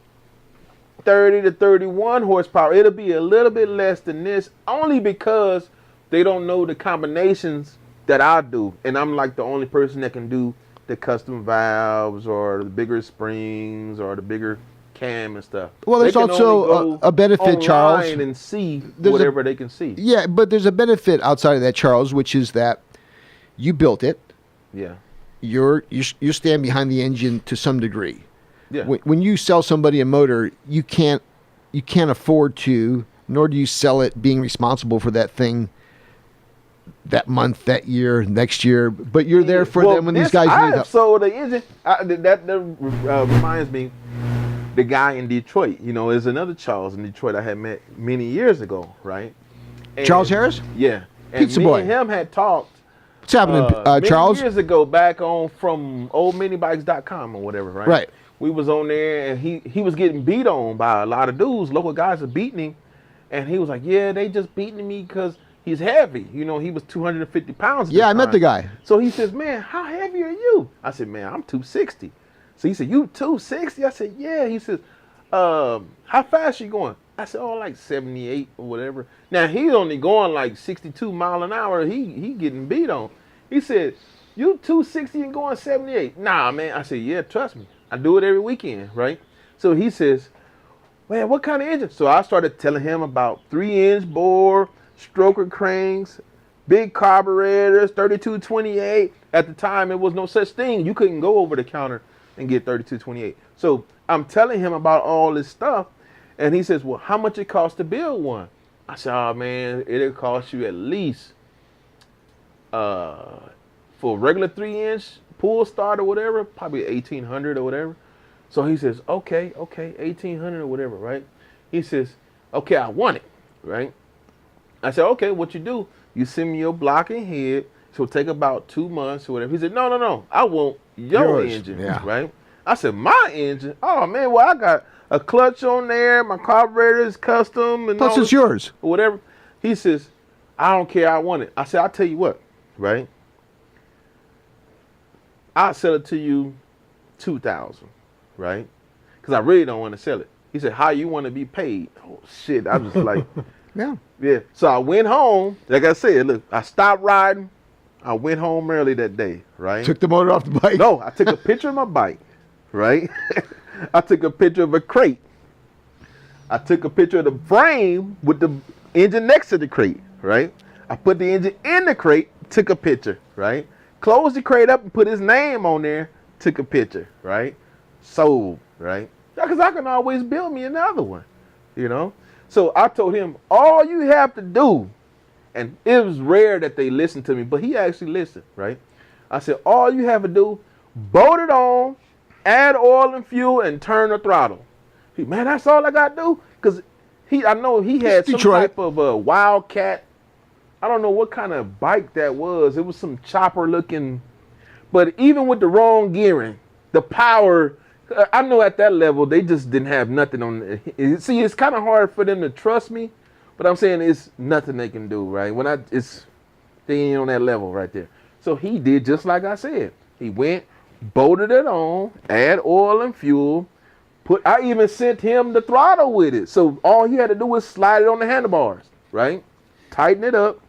Speaker 3: 30 to 31 horsepower. It'll be a little bit less than this, only because they don't know the combinations that I do, and I'm like the only person that can do the custom valves or the bigger springs or the bigger cam and stuff.
Speaker 1: Well, there's also a benefit, Charles,
Speaker 3: and see whatever they can see.
Speaker 1: Yeah, but there's a benefit outside of that, Charles, which is that you built it.
Speaker 3: Yeah.
Speaker 1: You stand behind the engine to some degree.
Speaker 3: Yeah.
Speaker 1: When you sell somebody a motor, you can't afford to, nor do you sell it being responsible for that thing that month, that year, next year. But you're there for them when these guys need help.
Speaker 3: So the engine, that reminds me, the guy in Detroit. You know, there's another Charles in Detroit I had met many years ago, right? And
Speaker 1: Charles Harris?
Speaker 3: Yeah. And
Speaker 1: Pizza
Speaker 3: me
Speaker 1: boy.
Speaker 3: and him had talked.
Speaker 1: What's happening, Charles?
Speaker 3: Many years ago, back on from oldminibikes.com or whatever, right?
Speaker 1: Right.
Speaker 3: We was on there, and he was getting beat on by a lot of dudes. Local guys are beating him, and he was like, "Yeah, they just beating me because he's heavy. You know, he was 250 pounds."
Speaker 1: Yeah, I met the guy.
Speaker 3: So he says, "Man, how heavy are you?" I said, "Man, I'm 260." So he said, "You 260?" I said, "Yeah." He says, "How fast you going?" I said, "Oh, like 78 or whatever." Now he's only going like 62 mile an hour. He getting beat on. He said, "You 260 and going 78?" Nah, man. I said, "Yeah, trust me. I do it every weekend, right?" So he says, "Man, what kind of engine?" So I started telling him about 3-inch bore, stroker cranks, big carburetors, 3228. At the time, it was no such thing. You couldn't go over the counter and get 3228. So I'm telling him about all this stuff, and he says, "Well, how much it costs to build one?" I said, "Oh man, it'll cost you at least for a regular 3-inch pull start or whatever, probably 1,800 or whatever." So he says, okay, 1,800 or whatever, right? He says, "Okay, I want it," right? I said, "Okay, what you do? You send me your block and head. So it'll take about 2 months or whatever." He said, No. I want your engine, right? I said, "My engine? Oh man, well I got a clutch on there. My carburetor is custom, and
Speaker 1: plus it's yours
Speaker 3: or whatever." He says, "I don't care. I want it." I said, "I'll tell you what, right? I'll sell it to you $2,000, right? Because I really don't want to sell it." He said, "How you want to be paid?" Oh shit! I was just like, yeah. So I went home. Like I said, look, I stopped riding. I went home early that day, right?
Speaker 1: Took the motor off the bike?
Speaker 3: No, I took a picture of my bike, right? I took a picture of a crate. I took a picture of the frame with the engine next to the crate, right? I put the engine in the crate, took a picture, right? Closed the crate up and put his name on there, took a picture, right? Sold, right? Because I can always build me another one, you know? So I told him, all you have to do, and it was rare that they listened to me, but he actually listened, right? I said, all you have to do, bolt it on, add oil and fuel, and turn the throttle. Man, that's all I got to do? Because I know he had some type of a Wildcat. I don't know what kind of bike that was. It was some chopper looking. But even with the wrong gearing, the power, I know at that level, they just didn't have nothing on it. See, it's kind of hard for them to trust me. But I'm saying it's nothing they can do, right? They ain't on that level right there. So he did just like I said. He went, bolted it on, add oil and fuel. I even sent him the throttle with it. So all he had to do was slide it on the handlebars, right? Tighten it up,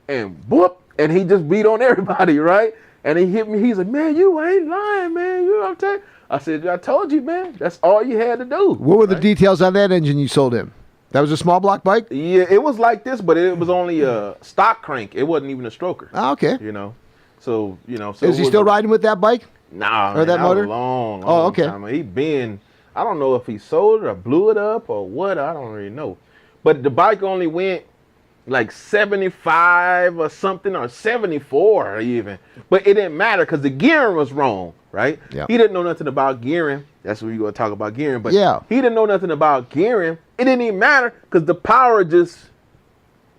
Speaker 3: and whoop, and he just beat on everybody, right? And he hit me. He's like, man, you ain't lying, man. You know what I'm saying? I said, I told you, man. That's all you had to do.
Speaker 1: What were the details on that engine you sold him? That was a small block bike?
Speaker 3: Yeah, it was like this, but it was only a stock crank. It wasn't even a stroker.
Speaker 1: Oh, okay.
Speaker 3: You know, so
Speaker 1: Is he still riding with that bike?
Speaker 3: Nah,
Speaker 1: or that motor?
Speaker 3: Long
Speaker 1: okay.
Speaker 3: time. He been. I don't know if he sold it or blew it up or what. I don't really know. But the bike only went like 75 or something, or 74 even. But it didn't matter because the gearing was wrong, right?
Speaker 1: Yeah.
Speaker 3: He didn't know nothing about gearing. That's what we're going to talk about, gearing. But
Speaker 1: yeah,
Speaker 3: he didn't know nothing about gearing. It didn't even matter because the power just,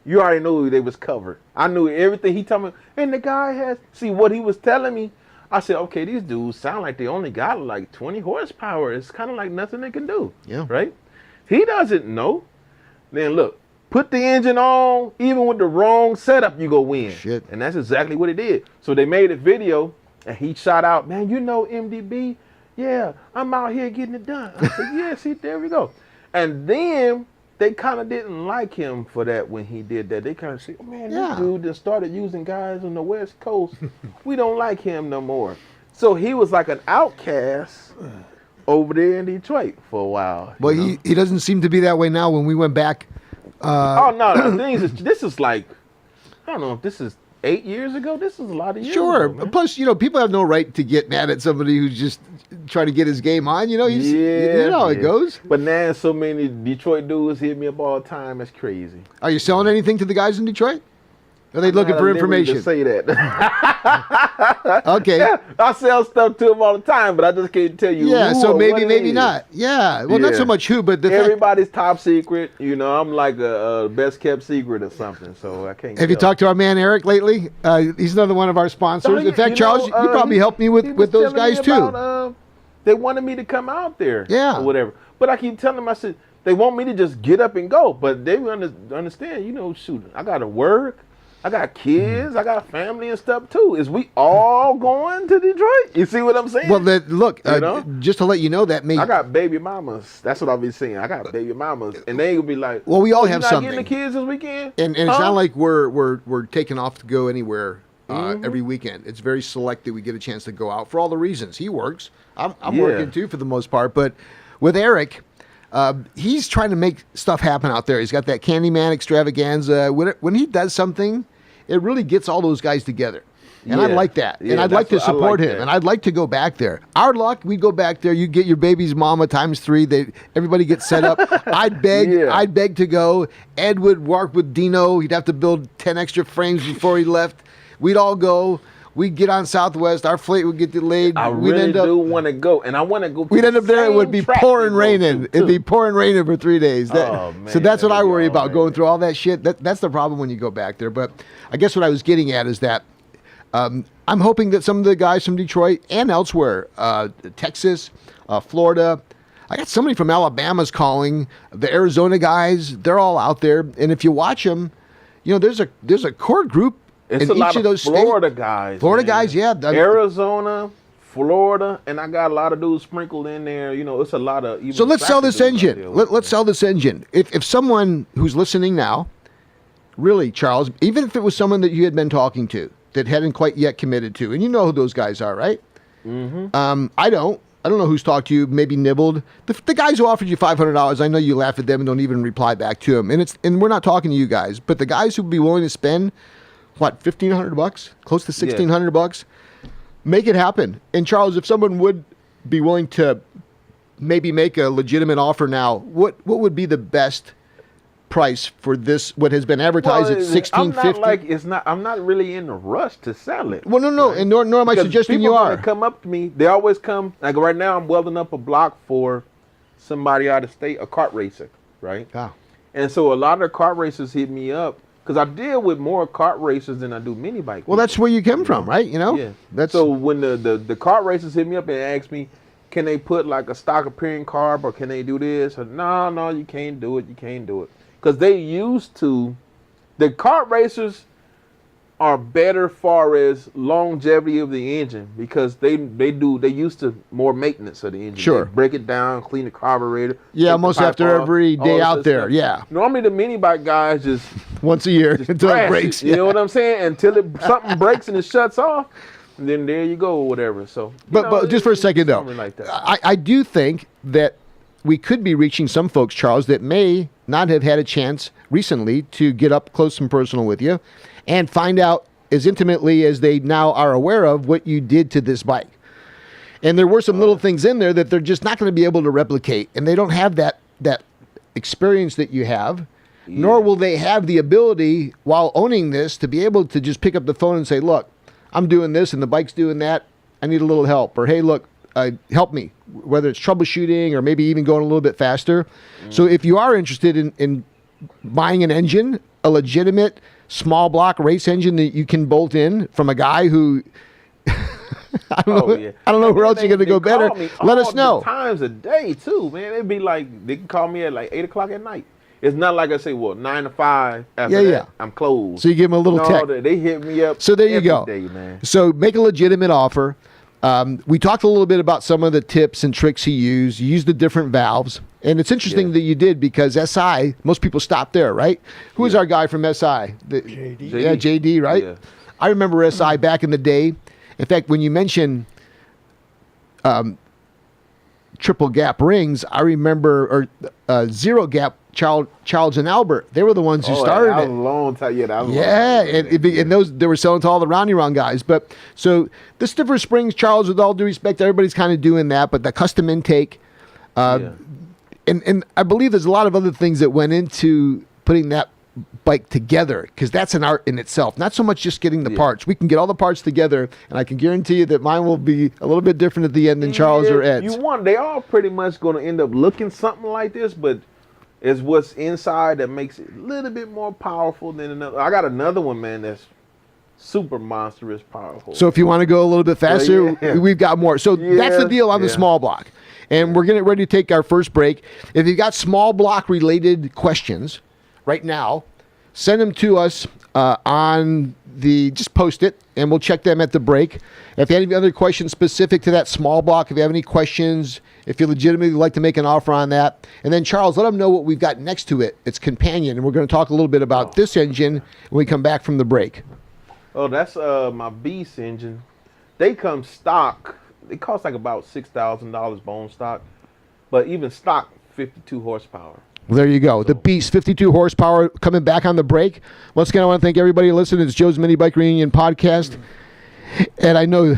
Speaker 3: you already knew they was covered. I knew everything he told me. And the guy has, see what he was telling me. I said, okay, these dudes sound like they only got like 20 horsepower. It's kind of like nothing they can do.
Speaker 1: Yeah.
Speaker 3: Right? He doesn't know. Then look, put the engine on, even with the wrong setup, you go win.
Speaker 1: Shit.
Speaker 3: And that's exactly what it did. So they made a video, and he shot out, man, you know MDB? Yeah, I'm out here getting it done. I said, yeah, see, there we go. And then they kind of didn't like him for that when he did that. They kind of said, oh, man, this dude that started using guys on the West Coast, we don't like him no more. So he was like an outcast over there in Detroit for a while.
Speaker 1: Well, he doesn't seem to be that way now. When we went back.
Speaker 3: Oh, no, the thing is, this is like, I don't know if this is 8 years ago. This is a lot of years
Speaker 1: ago,
Speaker 3: man.
Speaker 1: Plus, people have no right to get mad at somebody who's just trying to get his game on. You know how it goes.
Speaker 3: But now so many Detroit dudes hit me up all the time. It's crazy.
Speaker 1: Are you selling anything to the guys in Detroit? Are they looking for information?
Speaker 3: To say that.
Speaker 1: Okay.
Speaker 3: Yeah, I sell stuff to them all the time, but I just can't tell you.
Speaker 1: Yeah,
Speaker 3: who
Speaker 1: so
Speaker 3: or
Speaker 1: maybe
Speaker 3: what it is.
Speaker 1: not. Yeah, well, not so much who, but
Speaker 3: everybody's top secret. I'm like a best kept secret or something. So I can't.
Speaker 1: Have you talked to our man Eric lately? He's another one of our sponsors. In fact, Charles, you probably helped me with those guys too.
Speaker 3: They wanted me to come out there.
Speaker 1: Yeah.
Speaker 3: Or whatever. But I keep telling them, I said they want me to just get up and go, but they understand. Shoot, I got to work. I got kids, I got family and stuff too. Is we all going to Detroit? You see what I'm saying?
Speaker 1: Well, look, just to let you know that
Speaker 3: I got baby mamas. That's what I'll be saying. I got baby mamas, and they will be like,
Speaker 1: "Well, we all have something."
Speaker 3: Getting the kids this weekend,
Speaker 1: and it's not like we're taking off to go anywhere every weekend. It's very select that we get a chance to go out for all the reasons. He works. I'm working too for the most part, but with Eric. He's trying to make stuff happen out there. He's got that Candyman extravaganza. When he does something, it really gets all those guys together. And I like that. And I'd like to support him. And I'd like to go back there. Our luck, we go back there. You get your baby's mama ×3. Everybody gets set up. I'd beg to go. Ed would work with Dino. He'd have to build 10 extra frames before he left. We'd all go. We'd get on Southwest. Our flight would get delayed.
Speaker 3: I really do want to go, and I want to go.
Speaker 1: We'd end up there. It would be pouring raining. It'd be pouring raining for 3 days. So that's what I worry about, going through all that shit. That's the problem when you go back there. But I guess what I was getting at is that I'm hoping that some of the guys from Detroit and elsewhere, Texas, Florida, I got somebody from Alabama's calling. The Arizona guys, they're all out there. And if you watch them, there's a core group.
Speaker 3: It's
Speaker 1: in
Speaker 3: a lot
Speaker 1: each of those
Speaker 3: Florida guys.
Speaker 1: Florida guys, yeah.
Speaker 3: Arizona, Florida, and I got a lot of dudes sprinkled in there. It's a lot of.
Speaker 1: So let's sell this engine. Let's sell this engine. If someone who's listening now, really, Charles, even if it was someone that you had been talking to that hadn't quite yet committed to, and you know who those guys are, right? Mm-hmm. I don't know who's talked to you, maybe nibbled. The guys who offered you $500, I know you laugh at them and don't even reply back to them. And we're not talking to you guys, but the guys who'd be willing to spend, what, $1,500, close to $1,600, make it happen. And Charles, if someone would be willing to maybe make a legitimate offer now, what would be the best price for this? What has been advertised at $1,650?
Speaker 3: I'm not really in a rush to sell it.
Speaker 1: Well, no, right? And nor am I suggesting you are.
Speaker 3: People come up to me. They always come. Like right now, I'm welding up a block for somebody out of state, a kart racer, right?
Speaker 1: Wow.
Speaker 3: And so a lot of kart racers hit me up. Because I deal with more kart racers than I do mini bike.
Speaker 1: Well, that's where you come from, right?
Speaker 3: Yeah. So when the kart racers hit me up and ask me, can they put like a stock appearing carb or can they do this? Or, no, you can't do it. You can't do it. Because they used to, the kart racers are better far as longevity of the engine because they used to more maintenance of the engine.
Speaker 1: Sure.
Speaker 3: They break it down, clean the carburetor.
Speaker 1: Yeah, almost after every day out there.
Speaker 3: Stuff.
Speaker 1: Yeah.
Speaker 3: Normally the mini bike guys just
Speaker 1: once a year until it breaks.
Speaker 3: You know what I'm saying? Until something breaks and it shuts off, and then there you go or whatever. So,
Speaker 1: but just for a second though,
Speaker 3: like that.
Speaker 1: I do think that we could be reaching some folks, Charles, that may not have had a chance recently to get up close and personal with you and find out as intimately as they now are aware of what you did to this bike. And there were some little things in there that they're just not going to be able to replicate, and they don't have that experience that you have, nor will they have the ability while owning this to be able to just pick up the phone and say, look, I'm doing this and the bike's doing that. I need a little help. Or, hey, look, help me, whether it's troubleshooting or maybe even going a little bit faster. So if you are interested in buying an engine, a legitimate small block race engine that you can bolt in from a guy who I don't know where else you're going to go better. Let us know.
Speaker 3: Times a day too, man. It'd be like they can call me at like 8 o'clock at night. It's not like I say, well, 9 to 5. After that, I'm closed.
Speaker 1: So you give them a little tech.
Speaker 3: They hit me up.
Speaker 1: So there you go.
Speaker 3: Day, man.
Speaker 1: So make a legitimate offer. We talked a little bit about some of the tips and tricks he used. You used the different valves. And it's interesting that you did because SI, most people stop there, right? Who is our guy from SI?
Speaker 2: JD.
Speaker 1: Yeah, JD, right? Yeah. I remember SI back in the day. In fact, when you mention triple gap rings, I remember, or zero gap, Charles and Albert. They were the ones who started
Speaker 3: that was
Speaker 1: it.
Speaker 3: A long time. Yeah, that was
Speaker 1: and those they were selling to all the roundy round guys. But so the stiffer springs, Charles, with all due respect, everybody's kind of doing that. But the custom intake, and I believe there's a lot of other things that went into putting that bike together, because that's an art in itself. Not so much just getting the parts. We can get all the parts together, and I can guarantee you that mine will be a little bit different at the end than Charles or Ed's.
Speaker 3: They all pretty much going to end up looking something like this, but it's what's inside that makes it a little bit more powerful than another. I got another one, man, that's super monstrous powerful.
Speaker 1: So if you want to go a little bit faster, we've got more. So that's the deal on the small block. And we're getting ready to take our first break. If you've got small block related questions right now, send them to us just post it, and we'll check them at the break. If you have any other questions specific to that small block, if you have any questions, if you legitimately like to make an offer on that, and then Charles, let them know what we've got next to it. It's companion, and we're going to talk a little bit about this engine when we come back from the break.
Speaker 3: Oh, that's my Beast engine. They come stock. They cost like about $6,000 bone stock, but even stock 52 horsepower.
Speaker 1: Well, there you go. The Beast, 52 horsepower, coming back on the break. Once again, I want to thank everybody listening. It's Joe's Minibike Reunion podcast. And I know,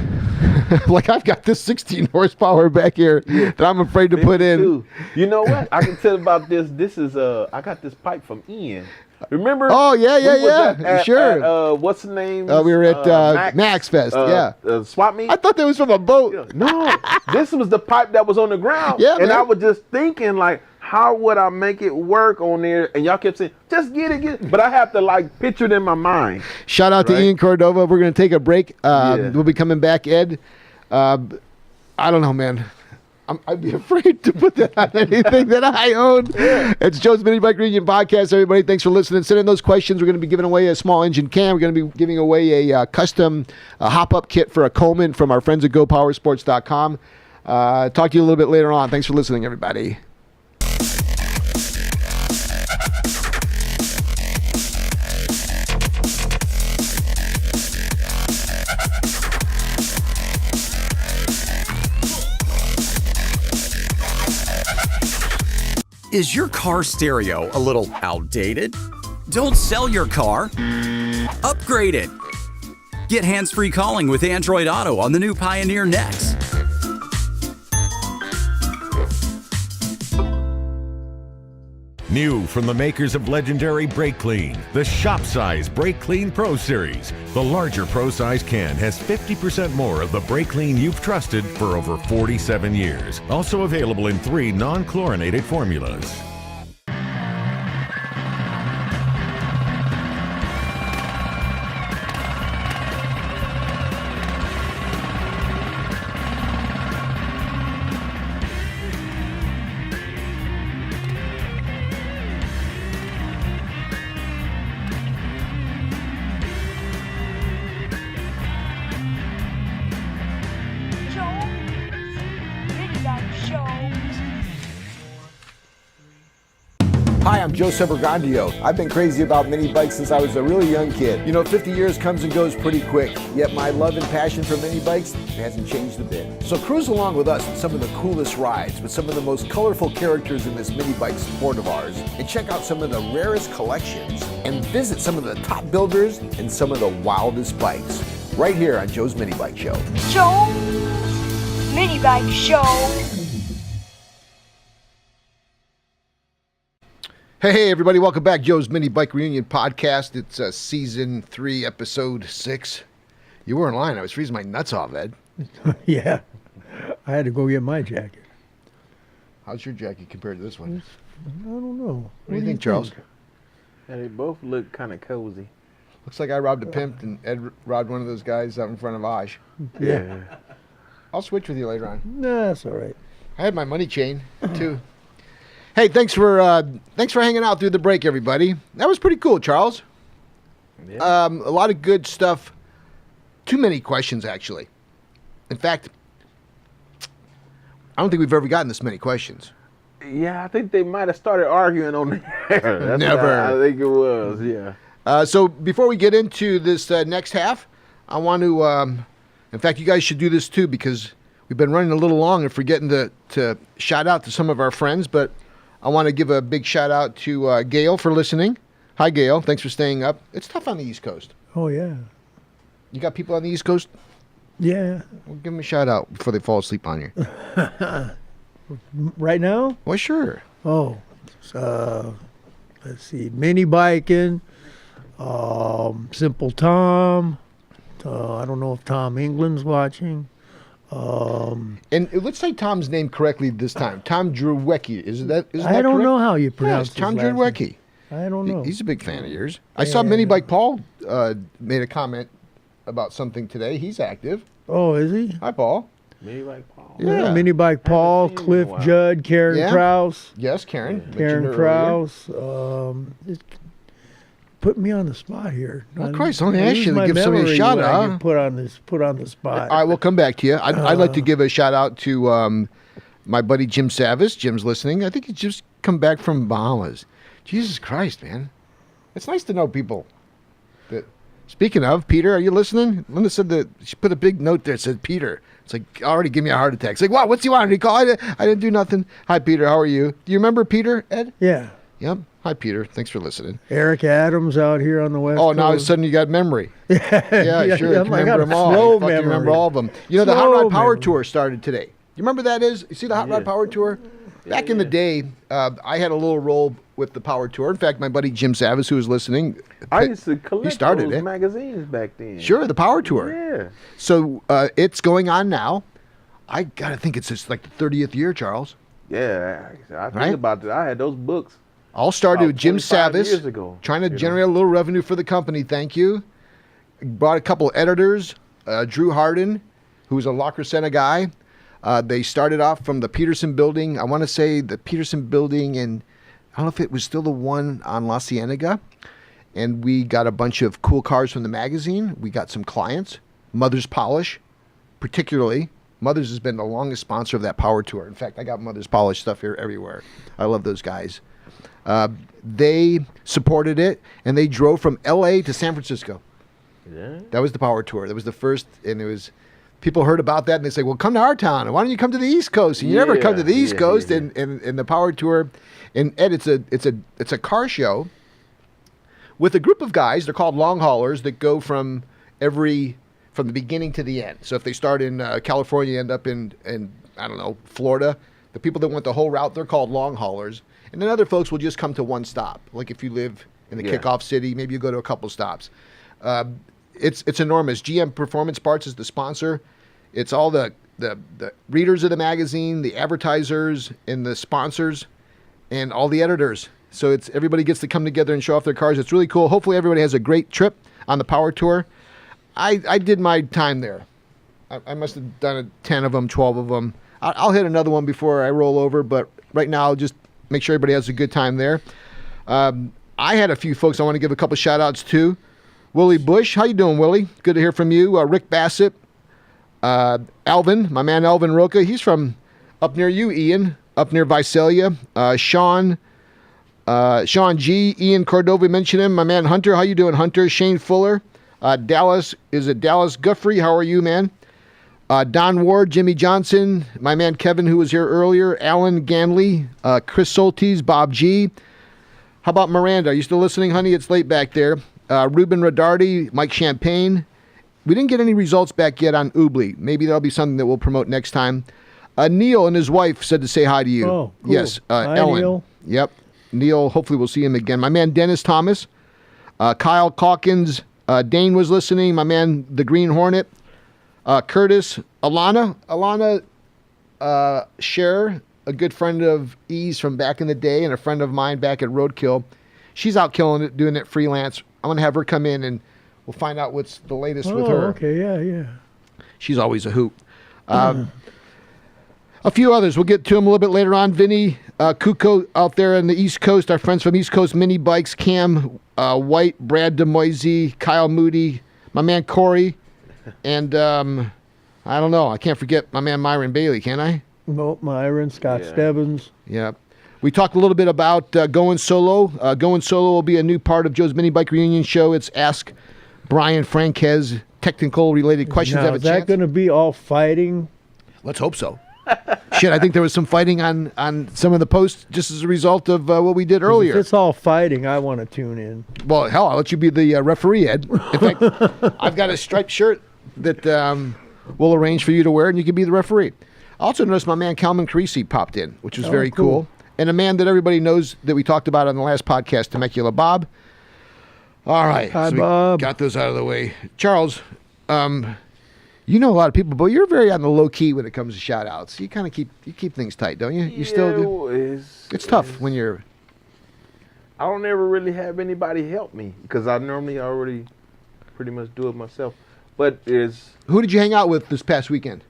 Speaker 1: like, I've got this 16 horsepower back here that I'm afraid to put in.
Speaker 3: You know what? I can tell about this. This is, I got this pipe from Ian. Remember?
Speaker 1: Oh, yeah. Sure.
Speaker 3: What's the name?
Speaker 1: We were at Max Fest,
Speaker 3: Swap meet?
Speaker 1: I thought that was from a boat.
Speaker 3: No, this was the pipe that was on the ground.
Speaker 1: Yeah,
Speaker 3: and
Speaker 1: man.
Speaker 3: I was just thinking, like, how would I make it work on there? And y'all kept saying, just get it. But I have to, like, picture it in my mind.
Speaker 1: Shout out to Ian Cordova. We're going to take a break. We'll be coming back, Ed. I don't know, man. I'd be afraid to put that on anything that I own. It's Joe's Minibike Reunion podcast, everybody. Thanks for listening. Send in those questions. We're going to be giving away a small engine cam. We're going to be giving away a custom hop-up kit for a Coleman from our friends at GoPowersports.com. Talk to you a little bit later on. Thanks for listening, everybody.
Speaker 5: Is your car stereo a little outdated? Don't sell your car. Upgrade it. Get hands-free calling with Android Auto on the new Pioneer Next.
Speaker 6: New from the makers of legendary Brake Clean, the Shop Size Brake Clean Pro Series. The larger Pro Size can has 50% more of the brake clean you've trusted for over 47 years. Also available in 3 non-chlorinated formulas.
Speaker 1: I'm Joe Sebergandio. I've been crazy about mini bikes since I was a really young kid. You know, 50 years comes and goes pretty quick, yet my love and passion for mini bikes hasn't changed a bit. So cruise along with us in some of the coolest rides with some of the most colorful characters in this mini bike sport of ours, and check out some of the rarest collections, and visit some of the top builders and some of the wildest bikes, right here on Joe's Mini Bike Show.
Speaker 7: Joe's Minibike Show.
Speaker 1: Hey everybody, welcome back. Joe's Minibike Reunion podcast. It's season 3, episode 6. You were in line. I was freezing my nuts off, Ed.
Speaker 2: Yeah. I had to go get my jacket.
Speaker 1: How's your jacket compared to this one?
Speaker 2: I don't know.
Speaker 1: What do you think, Charles?
Speaker 3: And they both look kind of cozy.
Speaker 1: Looks like I robbed a pimp and Ed robbed one of those guys out in front of Aj.
Speaker 2: Yeah.
Speaker 1: I'll switch with you later on.
Speaker 2: Nah, that's all right.
Speaker 1: I had my money chain too. Hey, thanks for hanging out through the break, everybody. That was pretty cool, Charles.
Speaker 3: Yeah.
Speaker 1: A lot of good stuff. Too many questions, actually. In fact, I don't think we've ever gotten this many questions.
Speaker 3: Yeah, I think they might have started arguing on there. That's
Speaker 1: Never.
Speaker 3: I think it was, yeah.
Speaker 1: So before we get into this next half, I want to, in fact, you guys should do this too, because we've been running a little long and forgetting to shout out to some of our friends, but I want to give a big shout out to Gail for listening. Hi, Gail. Thanks for staying up. It's tough on the East Coast.
Speaker 2: Oh, yeah.
Speaker 1: You got people on the East Coast?
Speaker 2: Yeah.
Speaker 1: Well, give them a shout out before they fall asleep on you.
Speaker 2: Right now?
Speaker 1: Well, sure.
Speaker 2: Oh, let's see. Mini biking, Simple Tom. I don't know if Tom England's watching.
Speaker 1: And let's say Tom's name correctly this time. Tom Drewecki. Isn't that
Speaker 2: I don't
Speaker 1: correct?
Speaker 2: know how you pronounce
Speaker 1: Yes, Tom
Speaker 2: his last
Speaker 1: Drewecki.
Speaker 2: name. I don't know.
Speaker 1: He's a big fan of yours. I saw Minibike Paul made a comment about something today. He's active.
Speaker 2: Oh, is he?
Speaker 1: Hi, Paul.
Speaker 3: Minibike Paul.
Speaker 1: Yeah.
Speaker 2: Mini Bike Paul,
Speaker 3: seen him in a
Speaker 2: Cliff
Speaker 3: while.
Speaker 2: Judd, Karen
Speaker 1: Yeah.
Speaker 2: Krause.
Speaker 1: Yes, Karen. mentioned her
Speaker 2: Karen
Speaker 1: earlier.
Speaker 2: Krause. Put me on the spot here.
Speaker 1: Oh, Christ, I only
Speaker 2: I
Speaker 1: asked
Speaker 2: lose
Speaker 1: you to
Speaker 2: my
Speaker 1: give somebody a
Speaker 2: memory
Speaker 1: shout
Speaker 2: when I
Speaker 1: out.
Speaker 2: get put on the spot.
Speaker 1: All right, we'll come back to you. I'd like to give a shout out to my buddy Jim Savis. Jim's listening. I think he's just come back from Bahamas. Jesus Christ, man. It's nice to know people. Speaking of, Peter, are you listening? Linda said that she put a big note there that said Peter. It's like, already give me a heart attack. It's like, what? What's he want? Nikole? I didn't do nothing. Hi, Peter. How are you? Do you remember Peter, Ed?
Speaker 2: Yeah.
Speaker 1: Yep. Hi, Peter. Thanks for listening.
Speaker 2: Eric Adams out here on the West
Speaker 1: Oh,
Speaker 2: Coast.
Speaker 1: now all of a sudden you got memory. Yeah, sure.
Speaker 2: yeah,
Speaker 1: You
Speaker 2: I
Speaker 1: remember
Speaker 2: got
Speaker 1: them all.
Speaker 2: slow
Speaker 1: You fucking
Speaker 2: memory.
Speaker 1: remember all of them. You know, the Hot
Speaker 2: Slow
Speaker 1: Rod Power
Speaker 2: memory.
Speaker 1: Tour started today. You remember that is? You see the Hot Rod Power Tour? Back in the day, I had a little role with the Power Tour. In fact, my buddy Jim Savis, who was listening,
Speaker 3: I used to collect
Speaker 1: started
Speaker 3: those
Speaker 1: it.
Speaker 3: magazines back then.
Speaker 1: Sure, the Power Tour.
Speaker 3: Yeah.
Speaker 1: So it's going on now. I got to think it's just like the 30th year, Charles.
Speaker 3: Yeah. I think
Speaker 1: Right?
Speaker 3: about that. I had those books.
Speaker 1: All started
Speaker 3: About
Speaker 1: with Jim
Speaker 3: 25 years
Speaker 1: Savis
Speaker 3: ago,
Speaker 1: trying to
Speaker 3: you know.
Speaker 1: generate a little revenue for the company. Thank you. Brought a couple editors, Drew Harden, who's a La Crescenta guy. They started off from the Peterson building. I want to say the Peterson building, and I don't know if it was still the one on La Cienega. And we got a bunch of cool cars from the magazine. We got some clients. Mother's Polish, particularly. Mother's has been the longest sponsor of that Power Tour. In fact, I got Mother's Polish stuff here everywhere. I love those guys. They supported it, and they drove from L.A. to San Francisco.
Speaker 3: Yeah.
Speaker 1: That was the Power Tour. That was the first, and it was, people heard about that, and they say, well, come to our town. Why don't you come to the East Coast? And you never come to the East Coast,
Speaker 3: yeah.
Speaker 1: And the Power Tour. And Ed, it's a car show with a group of guys. They're called long haulers that go from the beginning to the end. So if they start in California, end up in I don't know, Florida, the people that went the whole route, they're called long haulers. And then other folks will just come to one stop. Like if you live in the kickoff city, maybe you go to a couple stops. It's enormous. GM Performance Parts is the sponsor. It's all the readers of the magazine, the advertisers, and the sponsors, and all the editors. So it's everybody gets to come together and show off their cars. It's really cool. Hopefully everybody has a great trip on the Power Tour. I did my time there. I must have done 10 of them, 12 of them. I'll hit another one before I roll over, but right now I'll just make sure everybody has a good time there. I had a few folks I want to give a couple shout outs to. Willie Bush, how you doing, Willie? Good to hear from you. Rick Bassett, Alvin, my man Alvin Roca. He's from up near you, Ian, up near Visalia. Sean Sean G, Ian Cordova mentioned him. My man Hunter, how you doing, Hunter? Shane Fuller, Dallas Guffrey, how are you, man? Don Ward, Jimmy Johnson, my man Kevin, who was here earlier, Alan Ganley, Chris Soltis, Bob G. How about Miranda? Are you still listening, honey? It's late back there. Ruben Rodardi, Mike Champagne. We didn't get any results back yet on Oobly. Maybe that'll be something that we'll promote next time. Neil and his wife said to say hi to you.
Speaker 2: Oh, cool.
Speaker 1: Yes,
Speaker 2: Hi,
Speaker 1: Ellen.
Speaker 2: Neil.
Speaker 1: Yep. Neil, hopefully we'll see him again. My man Dennis Thomas, Kyle Calkins, Dane was listening. My man the Green Hornet, Curtis, Alana Scherer, a good friend of E's from back in the day and a friend of mine back at Roadkill. She's out killing it, doing it freelance. I'm going to have her come in and we'll find out what's the latest with her.
Speaker 2: Okay, yeah.
Speaker 1: She's always a hoot. A few others. We'll get to them a little bit later on. Vinny Kuko out there on the East Coast. Our friends from East Coast Minibikes. Cam White, Brad DeMoisey, Kyle Moody, my man Corey, and I don't know. I can't forget my man Myron Bailey, can I?
Speaker 2: No, Myron, Scott Stebbins.
Speaker 1: Yeah. We talked a little bit about going solo. Going solo will be a new part of Joe's Minibike Reunion show. It's Ask Brian Franquez, technical related questions.
Speaker 2: Now, is that going to be all fighting?
Speaker 1: Let's hope so. Shit, I think there was some fighting on some of the posts just as a result of what we did earlier.
Speaker 2: If it's all fighting, I want to tune in.
Speaker 1: Well, hell, I'll let you be the referee, Ed. In fact, I've got a striped shirt that we'll arrange for you to wear, and you can be the referee. I also noticed my man Calvin Carisi popped in, which was very cool. And a man that everybody knows that we talked about on the last podcast, Temecula Bob. All right.
Speaker 2: Hi,
Speaker 1: so
Speaker 2: Bob.
Speaker 1: Got those out of the way. Charles, you know a lot of people, but you're very on the low key when it comes to shout outs. You kind of keep things tight, don't you? You still do? It's tough when you're...
Speaker 3: I don't ever really have anybody help me because I normally already pretty much do it myself. But
Speaker 1: who did you hang out with this past weekend?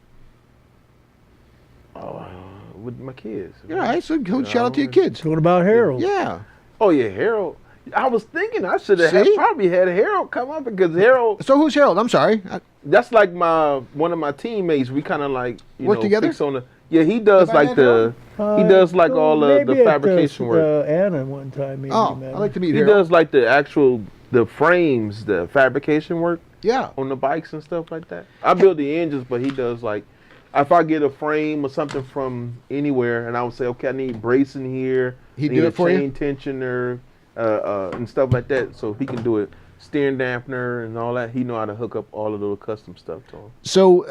Speaker 3: With my kids.
Speaker 1: Yeah, all right, so shout out to your kids.
Speaker 2: What about Harold?
Speaker 1: Yeah.
Speaker 3: Oh, yeah, Harold. I was thinking I should have probably had Harold come up because Harold...
Speaker 1: So who's Harold? I'm sorry.
Speaker 3: That's like one of my teammates. We kind of like,
Speaker 1: work together?
Speaker 3: fix on he does like all the fabrication work.
Speaker 2: Anna one time maybe.
Speaker 1: Oh, I'd like to meet
Speaker 3: He
Speaker 1: Harold.
Speaker 3: does like the frames, the fabrication work.
Speaker 1: Yeah.
Speaker 3: On the bikes and stuff like that. I build the engines, but he does like, if I get a frame or something from anywhere and I would say, okay, I need bracing here.
Speaker 1: He'd do it for you?
Speaker 3: Chain tensioner and stuff like that. So he can do it. Steering dampener and all that. He know how to hook up all of the little custom stuff to him.
Speaker 1: So,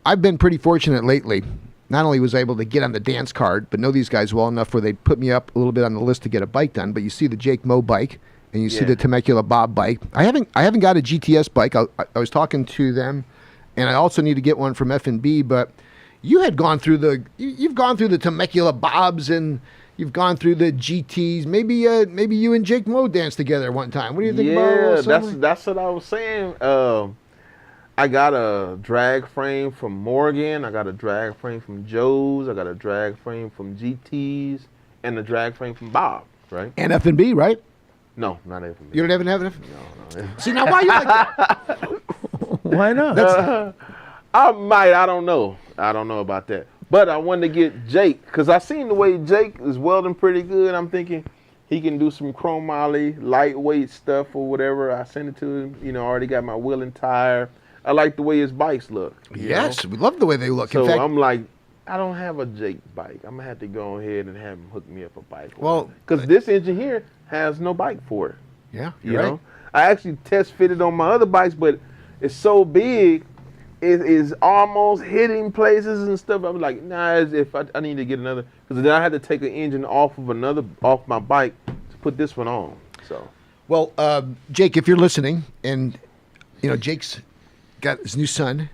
Speaker 1: I've been pretty fortunate lately. Not only was I able to get on the dance card, but know these guys well enough where they put me up a little bit on the list to get a bike done. But you see the Jake Moe bike, and you see the Temecula Bob bike. I haven't got a GTS bike. I was talking to them, and I also need to get one from F&B. But you had gone through you've gone through the Temecula Bobs and you've gone through the GTs. Maybe you and Jake Moe danced together one time. What do you think about that?
Speaker 3: Yeah, that's what I was saying. I got a drag frame from Morgan. I got a drag frame from Joe's. I got a drag frame from GT's and a drag frame from Bob, right?
Speaker 1: And F&B, right?
Speaker 3: No, not F&B.
Speaker 1: You don't have an F&B?
Speaker 3: No.
Speaker 1: See, now why you like that?
Speaker 2: Why not?
Speaker 3: I might. I don't know. I don't know about that. But I wanted to get Jake because I seen the way Jake is welding pretty good. I'm thinking he can do some chromoly, lightweight stuff or whatever. I sent it to him. Already got my wheel and tire. I like the way his bikes look.
Speaker 1: Yes, we love the way they look.
Speaker 3: So
Speaker 1: in fact,
Speaker 3: I'm like, I don't have a Jake bike. I'm going to have to go ahead and have him hook me up a bike.
Speaker 1: Well,
Speaker 3: because this engine here has no bike for it.
Speaker 1: Yeah,
Speaker 3: you know? I actually test fitted on my other bikes, but it's so big, it is almost hitting places and stuff. I'm like, nah, if I need to get another, because then I had to take an engine off my bike to put this one on. So,
Speaker 1: well, Jake, if you're listening, and Jake's got his new son.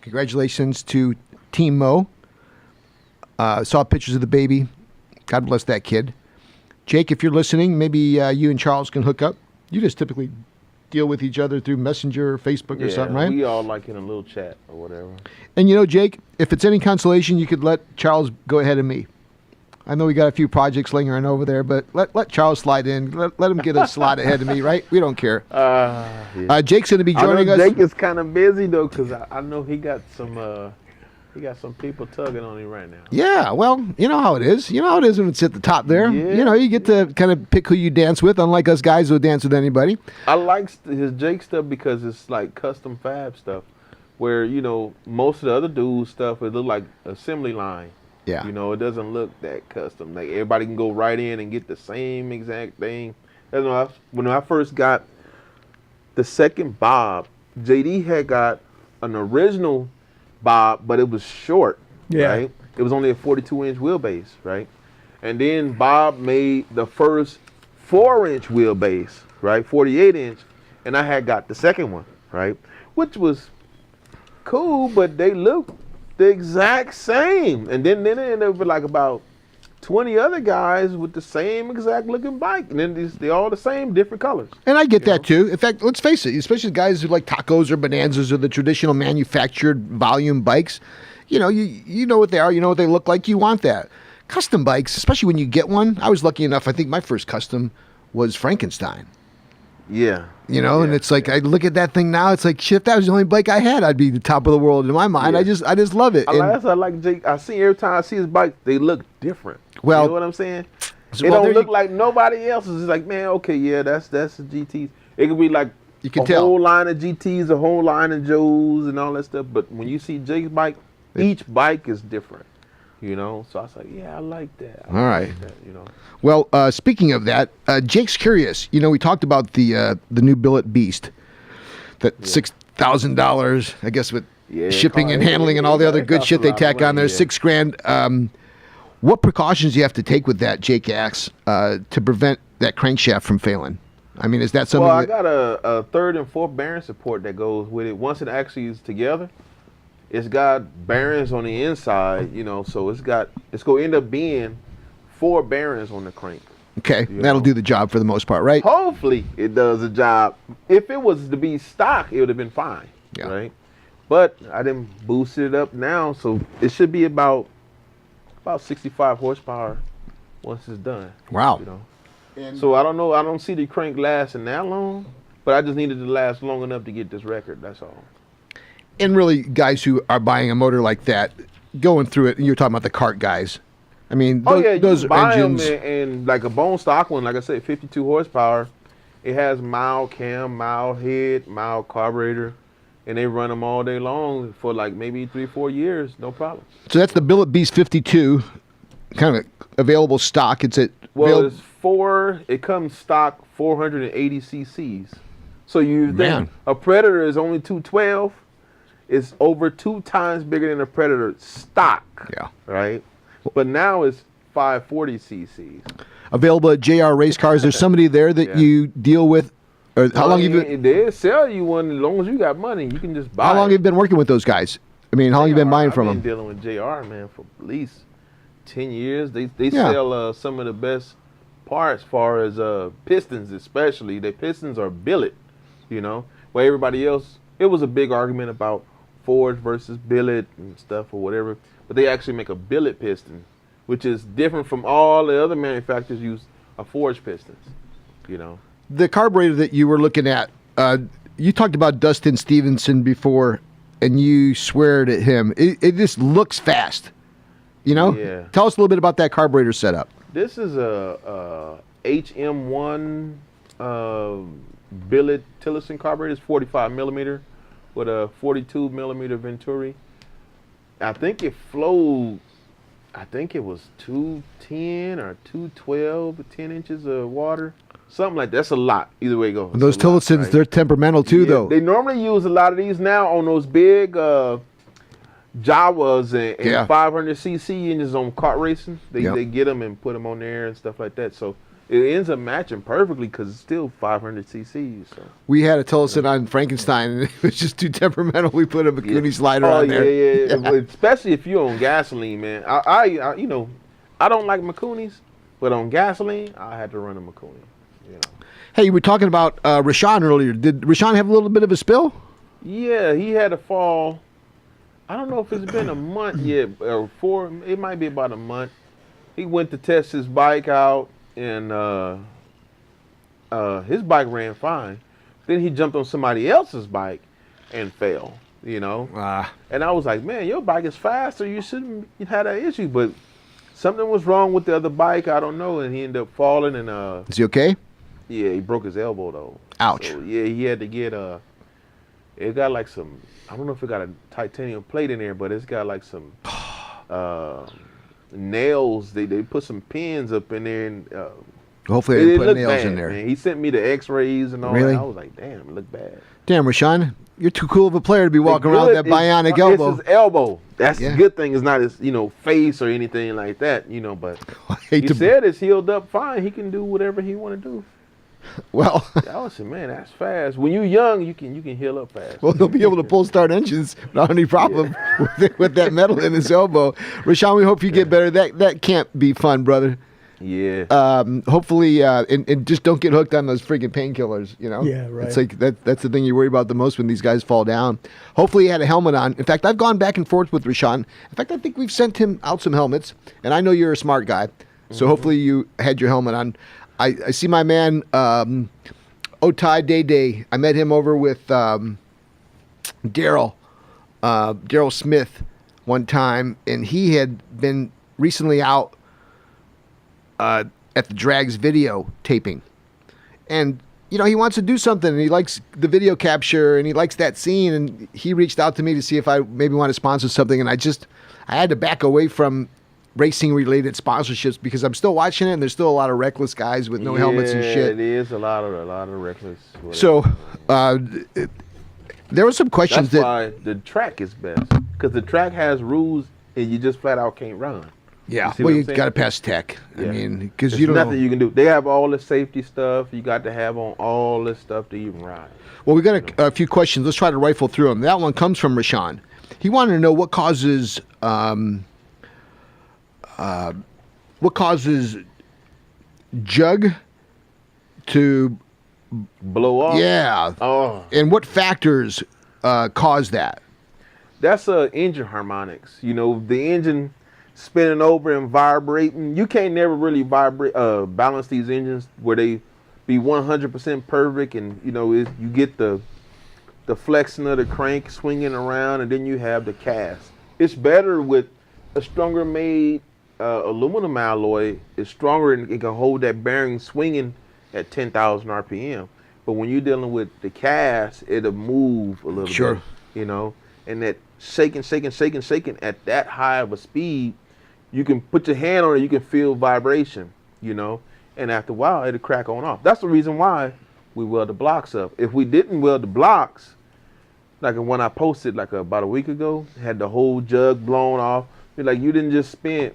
Speaker 1: Congratulations to Team Mo. Saw pictures of the baby. God bless that kid. Jake, if you're listening, maybe you and Charles can hook up. You just typically deal with each other through Messenger or Facebook or something, right?
Speaker 3: We all like in a little chat or whatever.
Speaker 1: And Jake, if it's any consolation, you could let Charles go ahead of me. I know we got a few projects lingering over there, but let Charles slide in. Let him get a slot ahead of me, right? We don't care.
Speaker 3: Yeah.
Speaker 1: Jake's going to be joining us.
Speaker 3: Jake is kind of busy, though, because I know he got some He got some people tugging on him right now.
Speaker 1: Yeah, well, you know how it is. You know how it is when it's at the top there.
Speaker 3: Yeah.
Speaker 1: You know, you get to kind of pick who you dance with, unlike us guys who dance with anybody.
Speaker 3: I like his Jake stuff because it's like custom fab stuff, where, you know, most of the other dudes' stuff, it look like assembly line.
Speaker 1: Yeah.
Speaker 3: You know, it doesn't look that custom. Like, everybody can go right in and get the same exact thing. That's when I first got the second Bob, JD had got an original Bob, but it was short, right? It was only a 42-inch wheelbase, right? And then Bob made the first 4-inch wheelbase, right? 48-inch, and I had got the second one, right? Which was cool, but they looked the exact same. And then they ended up with like about 20 other guys with the same exact looking bike, and then they're all the same, different colors.
Speaker 1: And I get that too. In fact, let's face it, especially guys who like Tacos or Bonanzas or the traditional manufactured volume bikes, you know what they are, you know what they look like, you want that. Custom bikes, especially when you get one, I was lucky enough, I think my first custom was Frankenstein.
Speaker 3: Yeah.
Speaker 1: You know, and it's like, I look at that thing now, it's like, shit, if that was the only bike I had, I'd be the top of the world in my mind. I just love it.
Speaker 3: I like Jake. I see every time I see his bike, they look different.
Speaker 1: Well,
Speaker 3: you know what I'm saying? It don't look like nobody else's. It's like, man, okay, yeah, that's the GTs. It could be like whole line of GTs, a whole line of Joes and all that stuff. But when you see Jake's bike, each bike is different. You know, so I was like, yeah, I like that.
Speaker 1: All right.
Speaker 3: Like that, you know.
Speaker 1: Well, speaking of that, Jake's curious. You know, we talked about the new Billet Beast, that $6,000, I guess, with shipping and handling and all the other good shit they tack on there, $6,000. What precautions do you have to take with that, Jake asks, to prevent that crankshaft from failing? I mean, is that something?
Speaker 3: Well, I got a third and fourth bearing support that goes with it. Once it actually is together, it's got bearings on the inside, you know, so it's going to end up being 4 bearings on the crank.
Speaker 1: Okay, that'll do the job for the most part, right?
Speaker 3: Hopefully it does the job. If it was to be stock, it would have been fine, right? But I didn't boost it up now, so it should be about 65 horsepower once it's done.
Speaker 1: Wow.
Speaker 3: You know? So I don't know. I don't see the crank lasting that long, but I just needed to last long enough to get this record. That's all.
Speaker 1: And really, guys who are buying a motor like that, going through it, and you're talking about the cart guys. I mean, those
Speaker 3: buy
Speaker 1: engines.
Speaker 3: them and like a bone stock one, like I said, 52 horsepower. It has mild cam, mild head, mild carburetor, and they run them all day long for like maybe 3-4 years, no problem.
Speaker 1: So that's the Billet Beast 52, kind of available stock. It's at
Speaker 3: it comes stock 480 cc's. So you think a Predator is only 212. It's over 2 times bigger than a Predator stock.
Speaker 1: Yeah. Right?
Speaker 3: But now it's 540 cc's.
Speaker 1: Available at JR Race Cars. There's somebody there that you deal with. Or how long have you been?
Speaker 3: They sell you one as long as you got money. You can just buy
Speaker 1: How long have you been working with those guys? I mean, how long have you been buying from them?
Speaker 3: I've been dealing with JR, man, for at least 10 years. They sell some of the best parts as far as pistons, especially. Their pistons are billet, you know. Where everybody else, it was a big argument about Ford versus billet and stuff or whatever, but they actually make a billet piston, which is different from all the other manufacturers use a forged pistons, you know.
Speaker 1: The carburetor that you were looking at, you talked about Dustin Stevenson before, and you swear at him. It just looks fast, you know?
Speaker 3: Yeah.
Speaker 1: Tell us a little bit about that carburetor setup.
Speaker 3: This is a HM1 billet Tillotson carburetor. It's 45 millimeter with a 42 millimeter Venturi. I think it flowed, I think it was 210 or 212, 10 inches of water. Something like that. That's a lot. Either way it goes.
Speaker 1: Those Tillotsons, right? They're temperamental too, though.
Speaker 3: They normally use a lot of these now on those big Jawas and 500cc engines on kart racing. They get them and put them on there and stuff like that. So it ends up matching perfectly because it's still 500cc. So
Speaker 1: we had a Tillotson on Frankenstein, and it was just too temperamental. We put a Mikuni slider on there.
Speaker 3: Yeah. Especially if you're on gasoline, man. I you know, I don't like Mikunis, but on gasoline, I had to run a Mikuni. You know.
Speaker 1: Hey, you were talking about Rashawn earlier. Did Rashawn have a little bit of a spill?
Speaker 3: Yeah, he had a fall. I don't know if it's been a month yet or 4. It might be about a month. He went to test his bike out, and his bike ran fine. Then he jumped on somebody else's bike, and fell. You know, and I was like, man, your bike is faster. You shouldn't have that issue, but something was wrong with the other bike. I don't know, and he ended up falling. And
Speaker 1: is he okay?
Speaker 3: Yeah, he broke his elbow though.
Speaker 1: Ouch.
Speaker 3: So, yeah, he had to get it got like some, I don't know if it got a titanium plate in there, but it's got like some nails. They put some pins up in there, and
Speaker 1: hopefully they didn't put nails
Speaker 3: bad,
Speaker 1: in there.
Speaker 3: Man. He sent me the X-rays and all
Speaker 1: Really?
Speaker 3: that. I was like, damn, it looked bad.
Speaker 1: Damn, Rashawn, you're too cool of a player to be walking around with that bionic elbow.
Speaker 3: It's his elbow. That's the good thing. It's not his, face or anything like that, But he said it's healed up fine. He can do whatever he want to do.
Speaker 1: Well,
Speaker 3: I was saying, man, that's fast. When you're young, you can heal up fast.
Speaker 1: Well, he'll be able to pull start engines without any problem with that metal in his elbow. Rashawn, we hope you get better. That can't be fun, brother.
Speaker 3: Yeah.
Speaker 1: Hopefully, and just don't get hooked on those freaking painkillers.
Speaker 2: Yeah, right.
Speaker 1: It's like that's the thing you worry about the most when these guys fall down. Hopefully, he had a helmet on. In fact, I've gone back and forth with Rashawn. In fact, I think we've sent him out some helmets, and I know you're a smart guy, so hopefully you had your helmet on. I see my man Otai Day. I met him over with Daryl Smith one time, and he had been recently out at the Drags video taping. And, he wants to do something, and he likes the video capture, and he likes that scene, and he reached out to me to see if I maybe want to sponsor something, and I had to back away from racing-related sponsorships because I'm still watching it, and there's still a lot of reckless guys with no helmets and shit.
Speaker 3: Yeah, it is a lot of reckless. Whatever.
Speaker 1: So, there were some questions
Speaker 3: That's why the track is best, because the track has rules, and you just flat out can't run.
Speaker 1: Yeah, you got to pass tech.
Speaker 3: Yeah.
Speaker 1: I mean, because
Speaker 3: There's
Speaker 1: you don't
Speaker 3: nothing
Speaker 1: know.
Speaker 3: you can do. They have all the safety stuff. You got to have on all this stuff to even ride.
Speaker 1: Well, we got a few questions. Let's try to rifle through them. That one comes from Rashawn. He wanted to know what causes jug to
Speaker 3: blow off.
Speaker 1: Yeah.
Speaker 3: Oh.
Speaker 1: And what factors cause that?
Speaker 3: That's engine harmonics. The engine spinning over and vibrating. You can't never really balance these engines where they be 100% perfect, and you get the flexing of the crank swinging around, and then you have the cast. It's better with a stronger made aluminum alloy. It's stronger and it can hold that bearing swinging at 10,000 RPM. But when you're dealing with the cast, it'll move a little bit, and that shaking at that high of a speed, you can put your hand on it, you can feel vibration, and after a while, it'll crack on off. That's the reason why we weld the blocks up. If we didn't weld the blocks, like the one I posted about a week ago, had the whole jug blown off, you didn't just spend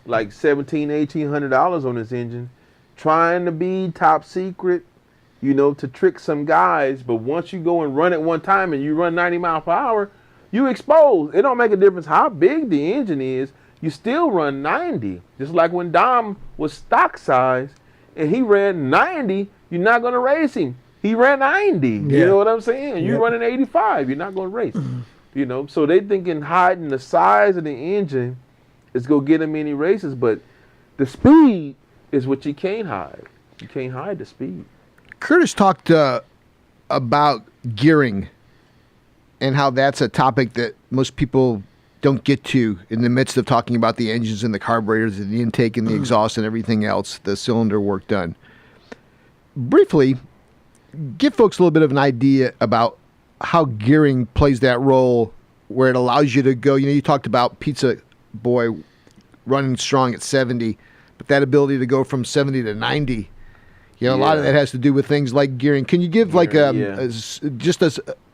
Speaker 3: like $1,700-$1,800 on this engine trying to be top secret, to trick some guys. But once you go and run it one time and you run 90 miles per hour, you exposed. It don't make a difference how big the engine is. You still run 90. Just like when Dom was stock size and he ran 90, you're not going to race him. He ran 90. Yeah. You know what I'm saying? You're running 85. You're not going to race. So they thinking hiding the size of the engine is going to get him any races. But the speed is what you can't hide. You can't hide the speed.
Speaker 1: Curtis talked about gearing and how that's a topic that most people don't get to in the midst of talking about the engines and the carburetors and the intake and the exhaust and everything else, the cylinder work done. Briefly, give folks a little bit of an idea about how gearing plays that role where it allows you to go. You talked about Pizza Boy running strong at 70, but that ability to go from 70 to 90, a lot of that has to do with things like gearing. Can you give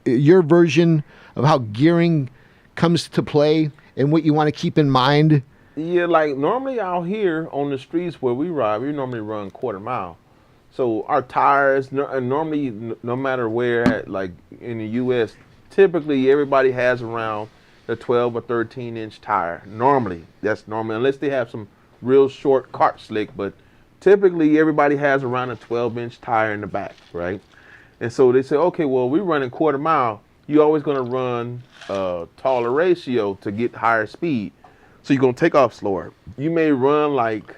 Speaker 1: your version of how gearing comes to play and what you want to keep in mind?
Speaker 3: Yeah, like normally out here on the streets where we ride, we normally run quarter mile. So our tires, normally no matter where, like in the U.S., typically everybody has around a 12 or 13 inch tire. Normally, that's normal, unless they have some real short cart slick, but typically everybody has around a 12-inch tire in the back, right? And so they say, okay, well, we're running quarter mile. You're always going to run a taller ratio to get higher speed. So you're going to take off slower. You may run like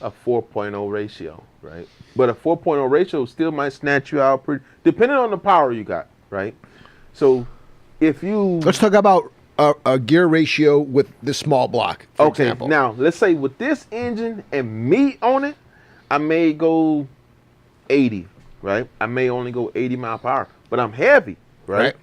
Speaker 3: a 4.0 ratio, right? But a 4.0 ratio still might snatch you out depending on the power you got. right? So if you
Speaker 1: Let's talk about a gear ratio with the small block, for example.
Speaker 3: Now let's say with this engine and meat on it, I may go 80, right? I may only go 80 mile per hour, but I'm heavy, right?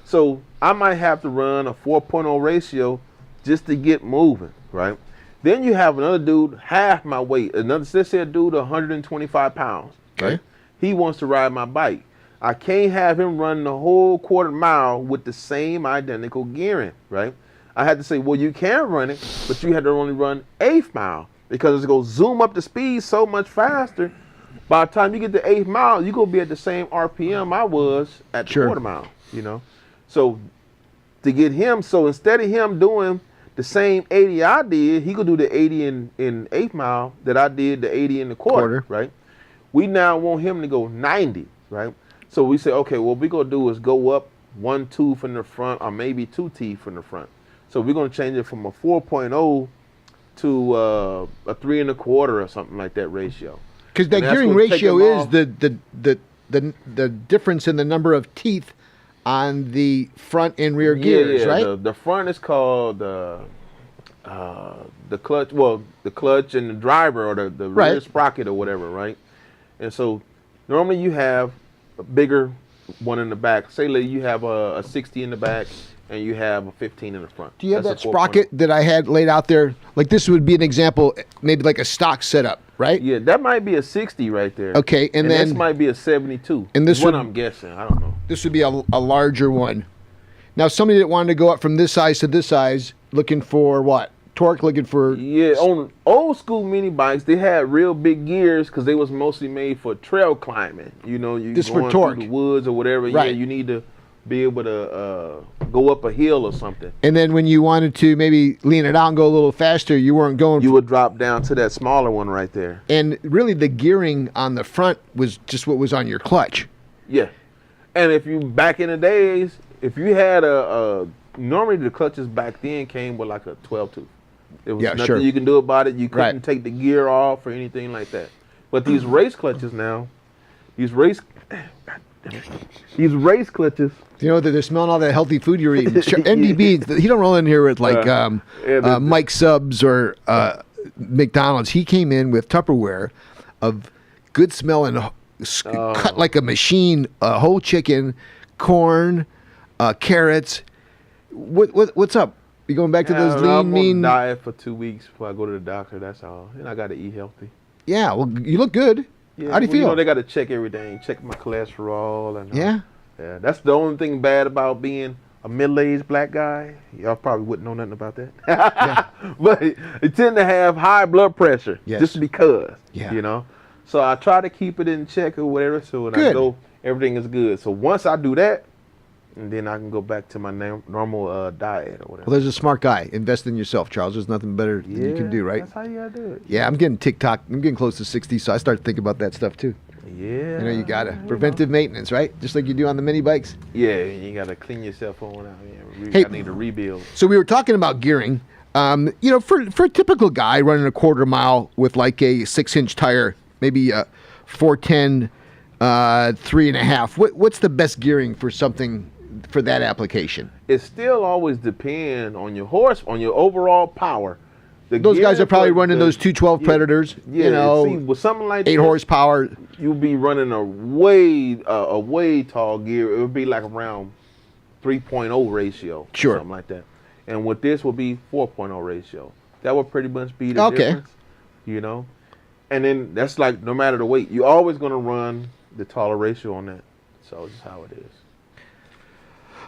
Speaker 3: So I might have to run a 4.0 ratio just to get moving, right? Then you have another dude half my weight. Let's say a dude 125 pounds, right? He wants to ride my bike. I can't have him run the whole quarter mile with the same identical gearing, right? I had to say, well, you can run it, but you had to only run 1/8 mile because it's going to zoom up the speed so much faster. By the time you get to 1/8 mile, you're going to be at the same RPM I was at the quarter mile, you know? So to get him, so instead of him doing the same 80 I did, he could do the 80 in 1/8 mile that I did the 80 in the quarter, right? We now want him to go 90, right? So we say, okay, what we're going to do is go up 1 tooth in the front or maybe 2 teeth in the front. So we're going to change it from a 4.0 to a 3 1/4 or something like that ratio.
Speaker 1: Because that gearing ratio is the difference in the number of teeth on the front and rear gears, right?
Speaker 3: The front is called the clutch. Well, the clutch and the driver, or the rear sprocket or whatever, right? And so normally you have a bigger one in the back. Say like you have a 60 in the back and you have a 15 in the front.
Speaker 1: Do you have that sprocket that I had laid out there? Like this would be an example, maybe like a stock setup, right?
Speaker 3: Yeah, that might be a 60 right there.
Speaker 1: Okay, and then
Speaker 3: this might be a 72.
Speaker 1: And this
Speaker 3: one I'm guessing. I don't know.
Speaker 1: This would be a larger one. Now, somebody that wanted to go up from this size to this size, looking for what? Torque, looking for...
Speaker 3: Yeah, on old school mini bikes, they had real big gears because they was mostly made for trail climbing. You know, you
Speaker 1: this
Speaker 3: going
Speaker 1: for torque.
Speaker 3: through the woods or whatever.
Speaker 1: Right.
Speaker 3: Yeah, you need to be able to go up a hill or something.
Speaker 1: And then when you wanted to maybe lean it out and go a little faster, you weren't going...
Speaker 3: You would drop down to that smaller one right there.
Speaker 1: And really the gearing on the front was just what was on your clutch.
Speaker 3: Yeah. And if you, back in the days, if you had normally the clutches back then came with like a 12 tooth. There was nothing you can do about it. You couldn't take the gear off or anything like that. But these race clutches now, these race clutches.
Speaker 1: You know, they're smelling all that healthy food you're eating. NDB, he don't roll in here with like Mike Subs or McDonald's. He came in with Tupperware of good smelling, cut like a machine, whole chicken, corn, carrots. What's up? You going back to those lean, mean...
Speaker 3: I'm on diet for 2 weeks before I go to the doctor, that's all. And I got to eat healthy.
Speaker 1: Yeah, well, you look good.
Speaker 3: Yeah,
Speaker 1: how do you feel?
Speaker 3: You know, they got to check everything, check my cholesterol. And
Speaker 1: yeah,
Speaker 3: that's the only thing bad about being a middle-aged black guy. Y'all probably wouldn't know nothing about that. Yeah. But you tend to have high blood pressure just because, you know. So I try to keep it in check or whatever, so when I go, everything is good. So once I do that, and then I can go back to my normal diet or whatever.
Speaker 1: Well, there's a smart guy. Invest in yourself, Charles. There's nothing better than you can do, right?
Speaker 3: That's how you gotta do it.
Speaker 1: Yeah, I'm getting TikTok. I'm getting close to 60, so I start to think about that stuff too.
Speaker 3: Yeah.
Speaker 1: You know, you gotta preventive maintenance, right? Just like you do on the mini bikes.
Speaker 3: Yeah, you gotta clean yourself on out. Yeah,
Speaker 1: hey,
Speaker 3: I need to rebuild.
Speaker 1: So we were talking about gearing. You know, for a typical guy running a quarter mile with like a 6-inch tire, maybe a 410, 3.5. What's the best gearing for something? For that application,
Speaker 3: it still always depends on your on your overall power.
Speaker 1: Those guys are probably running those 212 Predators.
Speaker 3: Yeah,
Speaker 1: you know,
Speaker 3: see, with something like
Speaker 1: 8 horsepower.
Speaker 3: You'll be running a way tall gear. It would be like around 3.0 ratio, something like that. And with this will be 4.0 ratio. That would pretty much be the difference. You know, and then that's like no matter the weight, you're always going to run the taller ratio on that. So it's just how it is.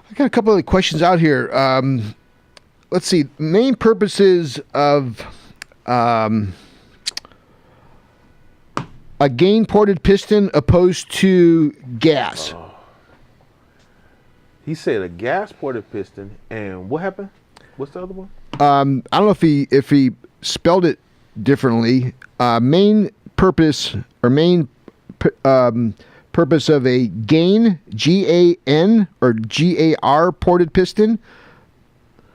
Speaker 1: I got a couple of questions out here. Let's see. Main purposes of a gain-ported piston opposed to gas.
Speaker 3: He said a gas-ported piston, and what happened? What's the other one?
Speaker 1: I don't know if he spelled it differently. Main purpose or main purpose of a GAN, G-A-N or G-A-R ported piston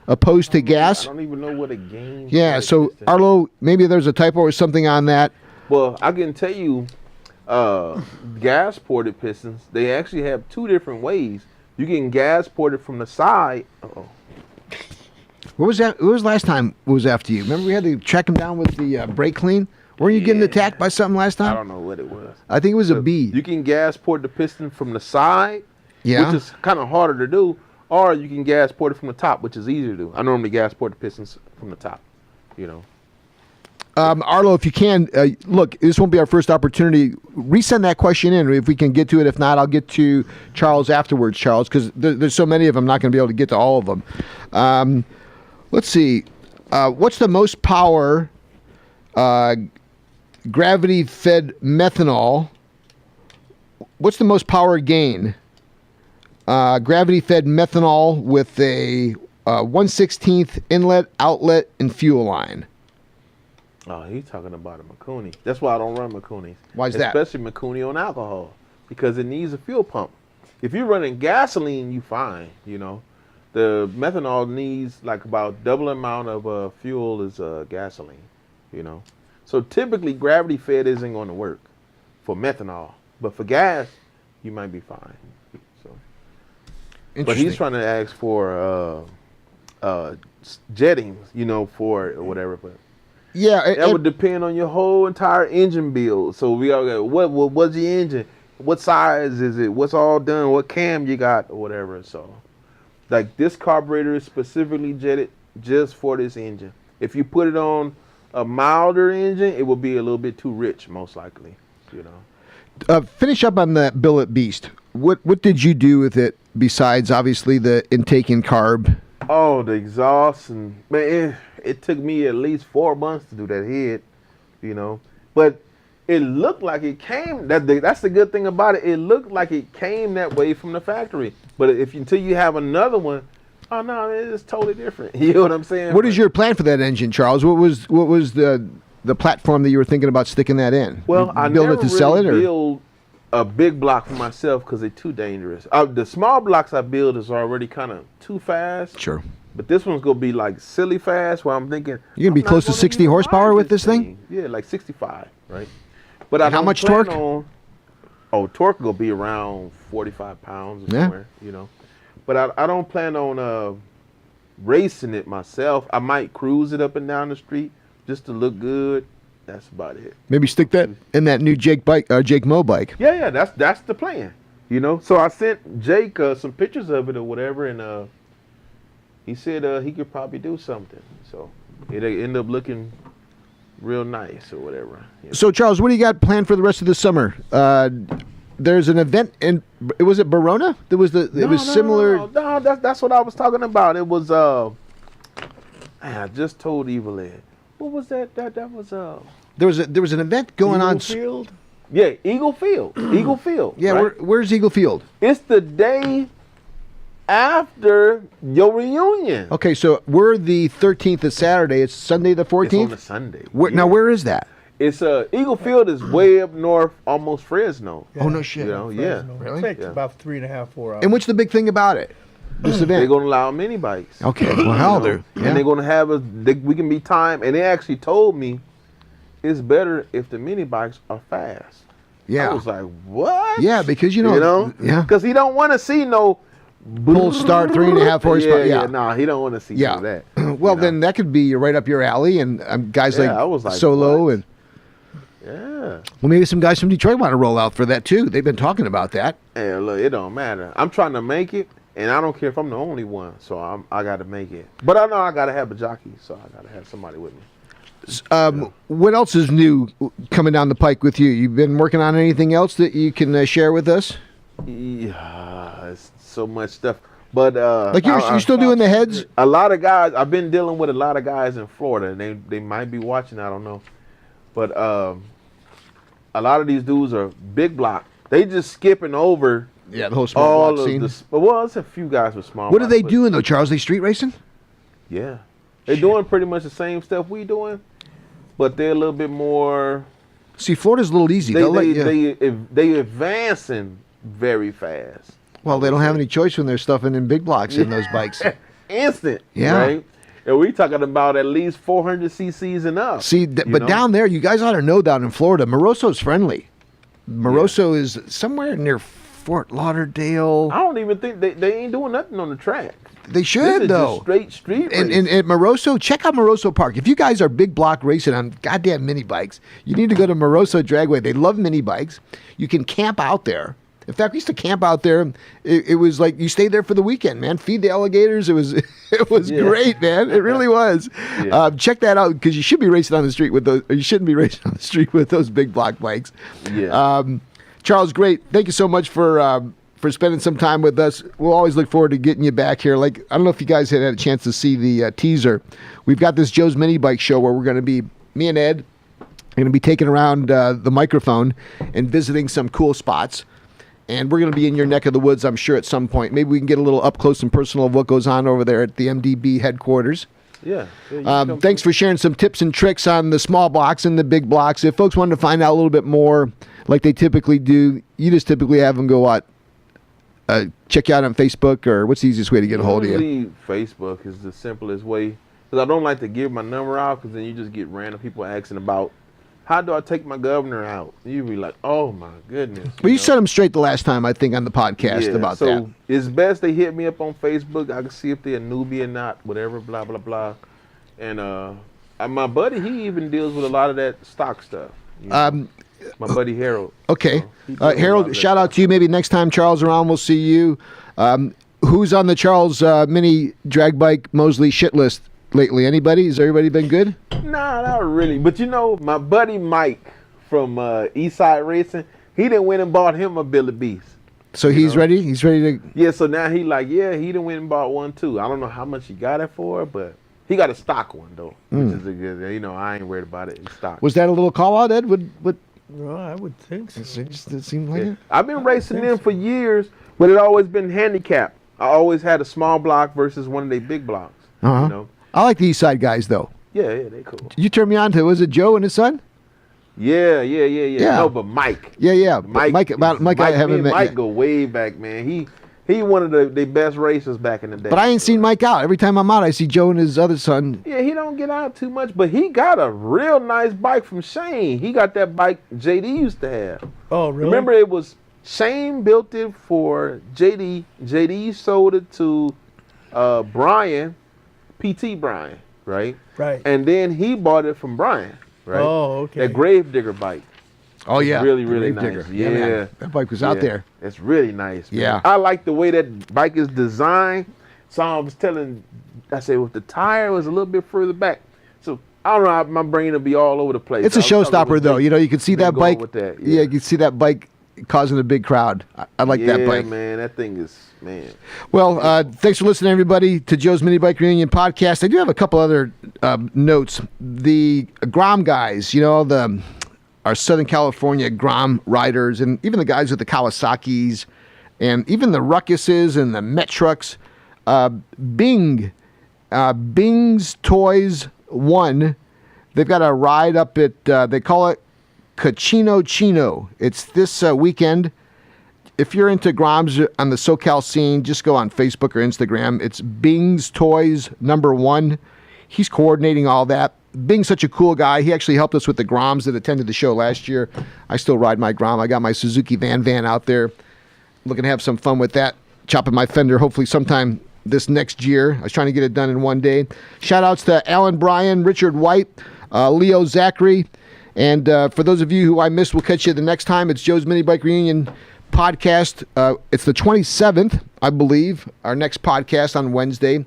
Speaker 1: opposed to gas.
Speaker 3: I don't even know what a GAN is.
Speaker 1: Yeah, so piston. Arlo, maybe there's a typo or something on that.
Speaker 3: Well, I can tell you gas ported pistons, they actually have 2 different ways You can gas port it from the side. Uh-oh.
Speaker 1: What was that? What was last time it was after you? Remember we had to track him down with the brake clean? Weren't you getting attacked by something last time?
Speaker 3: I don't know what it was.
Speaker 1: I think it was a bee.
Speaker 3: You can gas port the piston from the side,
Speaker 1: Yeah.
Speaker 3: which is kind of harder to do, or you can gas port it from the top, which is easier to do. I normally gas port the pistons from the top, you know.
Speaker 1: Arlo, if you can, look, this won't be our first opportunity. Resend that question in if we can get to it. If not, I'll get to Charles afterwards, Charles, because there's so many of them, I'm not going to be able to get to all of them. Let's see. What's the most power gravity-fed methanol? What's the most power gain? Gravity-fed methanol with a 1/16 inlet, outlet, and fuel line.
Speaker 3: Oh, he's talking about a Mikuni. That's why I don't run Mikunis.
Speaker 1: Why is that?
Speaker 3: Especially Mikuni on alcohol, because it needs a fuel pump. If you're running gasoline, you fine, you know. The methanol needs like about double amount of fuel as gasoline, you know. So typically gravity fed isn't going to work for methanol, but for gas, you might be fine. So, but he's trying to ask for jetting, you know, for whatever. But
Speaker 1: yeah,
Speaker 3: that would depend on your whole entire engine build. So we all got what's the engine? What size is it? What's all done? What cam you got or whatever? So. Like this carburetor is specifically jetted just for this engine. If you put it on a milder engine, it will be a little bit too rich, most likely. You know.
Speaker 1: Finish up on that billet beast. What did you do with it besides obviously the intake and carb?
Speaker 3: Oh, the exhaust and man, it took me at least 4 months to do that head. You know, but it looked like it came. That's the good thing about it. It looked like it came that way from the factory. But until you have another one, oh no, it's totally different. You know what I'm saying?
Speaker 1: What is your plan for that engine, Charles? What was the platform that you were thinking about sticking that in?
Speaker 3: Well, I
Speaker 1: build
Speaker 3: never
Speaker 1: it to sell it, or
Speaker 3: build a big block for myself because they're too dangerous. The small blocks I build is already kind of too fast.Ure. But this one's gonna be like silly fast. Where I'm thinking
Speaker 1: you're gonna be close to 60 horsepower with this thing.
Speaker 3: Yeah, like 65, right? But
Speaker 1: how much torque?
Speaker 3: Torque will be around 45 pounds or somewhere, you know. But I don't plan on racing it myself. I might cruise it up and down the street just to look good. That's about it.
Speaker 1: Maybe stick that in that new Jake Mo bike.
Speaker 3: Yeah, that's the plan. You know. So I sent Jake some pictures of it or whatever, and he said he could probably do something. So it ended up looking real nice or whatever. You know?
Speaker 1: So Charles, what do you got planned for the rest of the summer? There's an event in, was it Verona? There was similar.
Speaker 3: No, that's what I was talking about. It was I just told Evil Ed. What was that? That was
Speaker 1: There was an event going on.
Speaker 2: Field?
Speaker 3: Yeah, Eagle Field. Eagle Field.
Speaker 1: Yeah,
Speaker 3: right?
Speaker 1: Where's Eagle Field?
Speaker 3: It's the day after your reunion.
Speaker 1: Okay, so we're the 13th is Saturday. It's Sunday the 14th?
Speaker 3: It's on a Sunday.
Speaker 1: Now, where is that?
Speaker 3: It's Eagle Field is way up north, almost Fresno.
Speaker 1: Oh, no shit.
Speaker 3: You know, yeah.
Speaker 1: Really?
Speaker 2: It takes about 3.5, 4 hours.
Speaker 1: And what's the big thing about it? This event?
Speaker 3: They're going to allow mini bikes.
Speaker 1: Okay, well, hell,
Speaker 3: and they're going to have we can be timed. And they actually told me it's better if the mini bikes are fast.
Speaker 1: Yeah.
Speaker 3: I was like, what?
Speaker 1: Yeah, because you know, yeah,
Speaker 3: because he don't want to see no
Speaker 1: pull start 3.5 horsepower.
Speaker 3: Yeah, no, he don't want to see that.
Speaker 1: Well, then that could be right up your alley, and guys like Solo
Speaker 3: what?
Speaker 1: and
Speaker 3: yeah.
Speaker 1: Well, maybe some guys from Detroit want to roll out for that too. They've been talking about that.
Speaker 3: Yeah, look, it don't matter. I'm trying to make it, and I don't care if I'm the only one. So I got to make it. But I know I got to have a jockey, so I got to have somebody with me.
Speaker 1: What else is new coming down the pike with you? You've been working on anything else that you can share with us?
Speaker 3: Yeah, it's so much stuff. But
Speaker 1: like you're still doing the heads?
Speaker 3: A lot of guys. I've been dealing with a lot of guys in Florida, and they might be watching. I don't know. But a lot of these dudes are big block. They just skipping over.
Speaker 1: Yeah, the whole small block scene.
Speaker 3: Well, it's a few guys with small.
Speaker 1: What are they doing though, Charles? They street racing?
Speaker 3: Yeah, they're doing pretty much the same stuff we doing, but they're a little bit more.
Speaker 1: See, Florida's a little easy.
Speaker 3: They advancing very fast.
Speaker 1: Well, they don't have any choice when they're stuffing in big blocks in those bikes.
Speaker 3: Instant.
Speaker 1: Yeah.
Speaker 3: Right? And we talking about at least 400 cc's and up.
Speaker 1: See, but down there, you guys ought to know down in Florida, Moroso's friendly. Moroso is somewhere near Fort Lauderdale.
Speaker 3: I don't even think they ain't doing nothing on the track.
Speaker 1: They should, though.
Speaker 3: Just straight street race.
Speaker 1: And at Moroso, check out Moroso Park. If you guys are big block racing on goddamn mini bikes, you need to go to Moroso Dragway. They love mini bikes. You can camp out there. In fact, we used to camp out there. It was like you stayed there for the weekend, man. Feed the alligators. It was great, man. It really was.
Speaker 3: Yeah.
Speaker 1: Check that out because you should be racing on the street with those. Or you shouldn't be racing on the street with those big block bikes.
Speaker 3: Yeah.
Speaker 1: Charles, great. Thank you so much for spending some time with us. We'll always look forward to getting you back here. Like, I don't know if you guys had a chance to see the teaser. We've got this Joe's Mini Bike show where we're going to be, me and Ed, going to be taking around the microphone and visiting some cool spots. And we're going to be in your neck of the woods, I'm sure, at some point. Maybe we can get a little up close and personal of what goes on over there at the MDB headquarters.
Speaker 3: Yeah.
Speaker 1: Thanks for sharing some tips and tricks on the small blocks and the big blocks. If folks wanted to find out a little bit more like they typically do, you just typically have them go out. Check you out on Facebook, or what's the easiest way to get a hold of you?
Speaker 3: Facebook is the simplest way, because I don't like to give my number out, because then you just get random people asking about, how do I take my governor out? You be like, oh my goodness.
Speaker 1: Well, you set them straight the last time, I think, on the podcast about that.
Speaker 3: So it's best they hit me up on Facebook. I can see if they're a newbie or not, whatever, blah, blah, blah. And my buddy, he even deals with a lot of that stock stuff. You know? My buddy Harold.
Speaker 1: Okay. Harold, shout out to you. Maybe next time Charles around, we'll see you. Who's on the Charles mini drag bike Mosley shit list lately? Anybody? Has everybody been good?
Speaker 3: Nah, not really. But you know, my buddy Mike from Eastside Racing, he done went and bought him a Billy Beast.
Speaker 1: So he's ready? He's ready to...
Speaker 3: Yeah, so now he done went and bought one too. I don't know how much he got it for, but he got a stock one though. Which is a good, I ain't worried about it. It's stock.
Speaker 1: Was that a little call out, Ed? What?
Speaker 2: No, I would think so.
Speaker 1: It seemed like it.
Speaker 3: I've been racing them for years, but it always been handicapped. I always had a small block versus one of their big blocks.
Speaker 1: Uh-huh.
Speaker 3: You know?
Speaker 1: I like the East Side guys, though.
Speaker 3: Yeah, they cool.
Speaker 1: You turned me on to, was it Joe and his son?
Speaker 3: Yeah. No, but Mike.
Speaker 1: Yeah.
Speaker 3: Mike,
Speaker 1: I haven't met
Speaker 3: Mike
Speaker 1: yet.
Speaker 3: go way back, man. He one of the best racers back in the day.
Speaker 1: But I ain't seen Mike out. Every time I'm out, I see Joe and his other son.
Speaker 3: Yeah, he don't get out too much, but he got a real nice bike from Shane. He got that bike JD used to have.
Speaker 2: Oh, really?
Speaker 3: Remember, it was Shane built it for JD. JD sold it to Brian, PT Brian, right?
Speaker 2: Right.
Speaker 3: And then he bought it from Brian, right?
Speaker 2: Oh, okay.
Speaker 3: That Gravedigger bike.
Speaker 1: Oh, yeah.
Speaker 3: Really, really nice.
Speaker 1: Digger.
Speaker 3: Yeah.
Speaker 1: Man. That bike was out there.
Speaker 3: It's really nice, man.
Speaker 1: Yeah.
Speaker 3: I like the way that bike is designed. So I said, if the tire was a little bit further back. So I don't know, my brain will be all over the place.
Speaker 1: It's a showstopper, though. You can see that bike.
Speaker 3: Yeah,
Speaker 1: you can see that bike causing a big crowd. I like that bike.
Speaker 3: Yeah, man. That thing is, man.
Speaker 1: Well, thanks for listening, everybody, to Joe's Minibike Reunion podcast. I do have a couple other notes. The Grom guys, our Southern California Grom riders, and even the guys with the Kawasaki's, and even the Ruckuses and the Met trucks. Bing's Toys 1, they've got a ride up at, they call it Cochino Chino. It's this weekend. If you're into Groms on the SoCal scene, just go on Facebook or Instagram. It's Bing's Toys #1. He's coordinating all that. Bing's such a cool guy. He actually helped us with the Groms that attended the show last year. I still ride my Grom. I got my Suzuki Van out there. Looking to have some fun with that. Chopping my fender hopefully sometime this next year. I was trying to get it done in one day. Shout outs to Alan Bryan, Richard White, Leo Zachary. And for those of you who I missed, we'll catch you the next time. It's Joe's Minibike Reunion podcast. It's the 27th, I believe, our next podcast on Wednesday.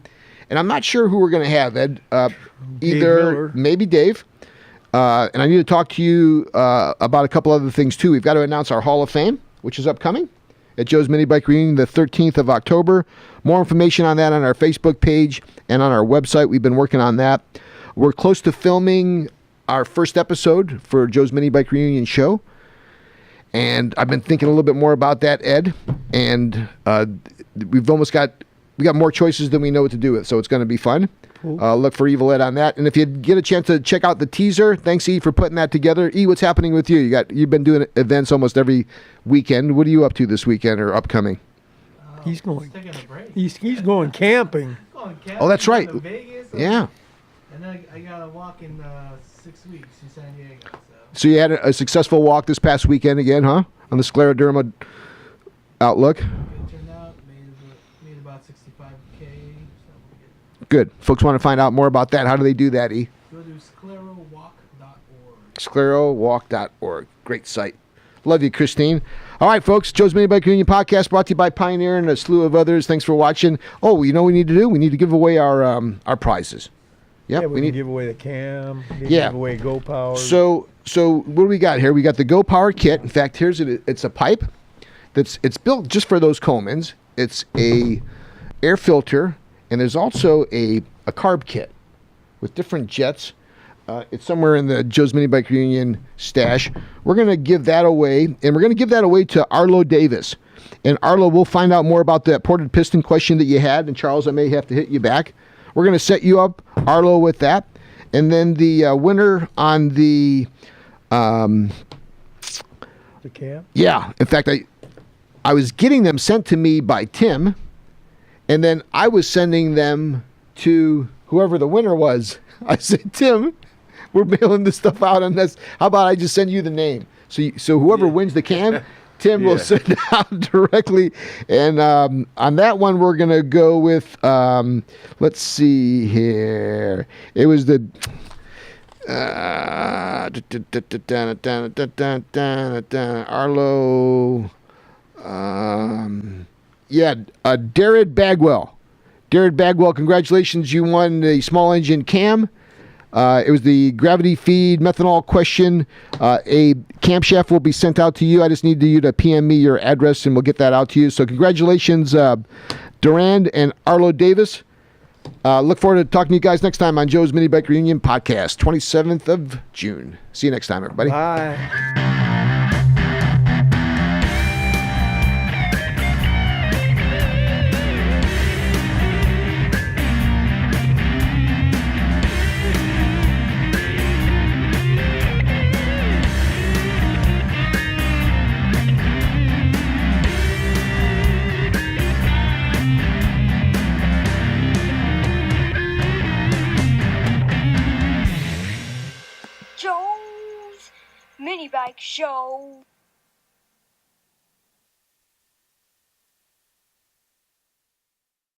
Speaker 1: And I'm not sure who we're going to have, Ed. Either maybe Dave. And I need to talk to you about a couple other things, too. We've got to announce our Hall of Fame, which is upcoming at Joe's Minibike Reunion the 13th of October. More information on that on our Facebook page and on our website. We've been working on that. We're close to filming our first episode for Joe's Minibike Reunion show. And I've been thinking a little bit more about that, Ed. And we got more choices than we know what to do with, so it's going to be fun. Cool. Look for Evil Ed on that. And if you get a chance to check out the teaser, thanks, E, for putting that together. E, what's happening with you? You've been doing events almost every weekend. What are you up to this weekend or upcoming?
Speaker 2: He's going.
Speaker 4: Taking a break.
Speaker 2: He's going camping.
Speaker 4: Going camping.
Speaker 1: Oh, that's right.
Speaker 4: To Vegas,
Speaker 1: Yeah.
Speaker 4: And then I got to walk in 6 weeks in San Diego.
Speaker 1: So you had a successful walk this past weekend again, huh? On the scleroderma Outlook.
Speaker 4: Good turnout. Made about 65K. So
Speaker 1: Good. Folks want to find out more about that. How do they do that, E?
Speaker 4: go to sclerowalk.org.
Speaker 1: Sclerowalk.org. Great site. Love you, Christine. All right, folks. Joe's Minibike Reunion podcast brought to you by Pioneer and a slew of others. Thanks for watching. Oh, you know what we need to do? We need to give away our prizes. Yep,
Speaker 2: Yeah, we need to give away the cam. We need to
Speaker 1: Yeah.
Speaker 2: give away Go Power.
Speaker 1: So what do we got here? We got the Go Power kit. In fact, it's a pipe it's built just for those Comans. It's a air filter, and there's also a carb kit with different jets. It's somewhere in the Joe's Minibike Reunion stash. We're going to give that away, and we're going to give that away to Arlo Davis. And Arlo, we'll find out more about that ported piston question that you had. And Charles, I may have to hit you back. We're going to set you up, Arlo, with that. And then the winner on the
Speaker 2: the cam?
Speaker 1: Yeah. In fact, I was getting them sent to me by Tim, and then I was sending them to whoever the winner was. I said, Tim, we're mailing this stuff out on this. How about I just send you the name? So whoever wins the cam, Tim will send it out directly. And on that one, we're going to go with, let's see here. It was the... Arlo... Darrell Bagwell. Darrell Bagwell, congratulations. You won the small engine cam. It was the gravity feed methanol question. A camshaft will be sent out to you. I just need you to PM me your address, and we'll get that out to you. So congratulations, Durand and Arlo Davis. Look forward to talking to you guys next time on Joe's Minibike Reunion podcast, 27th of June. See you next time, everybody.
Speaker 2: Bye.
Speaker 7: Joe's Minibike Show.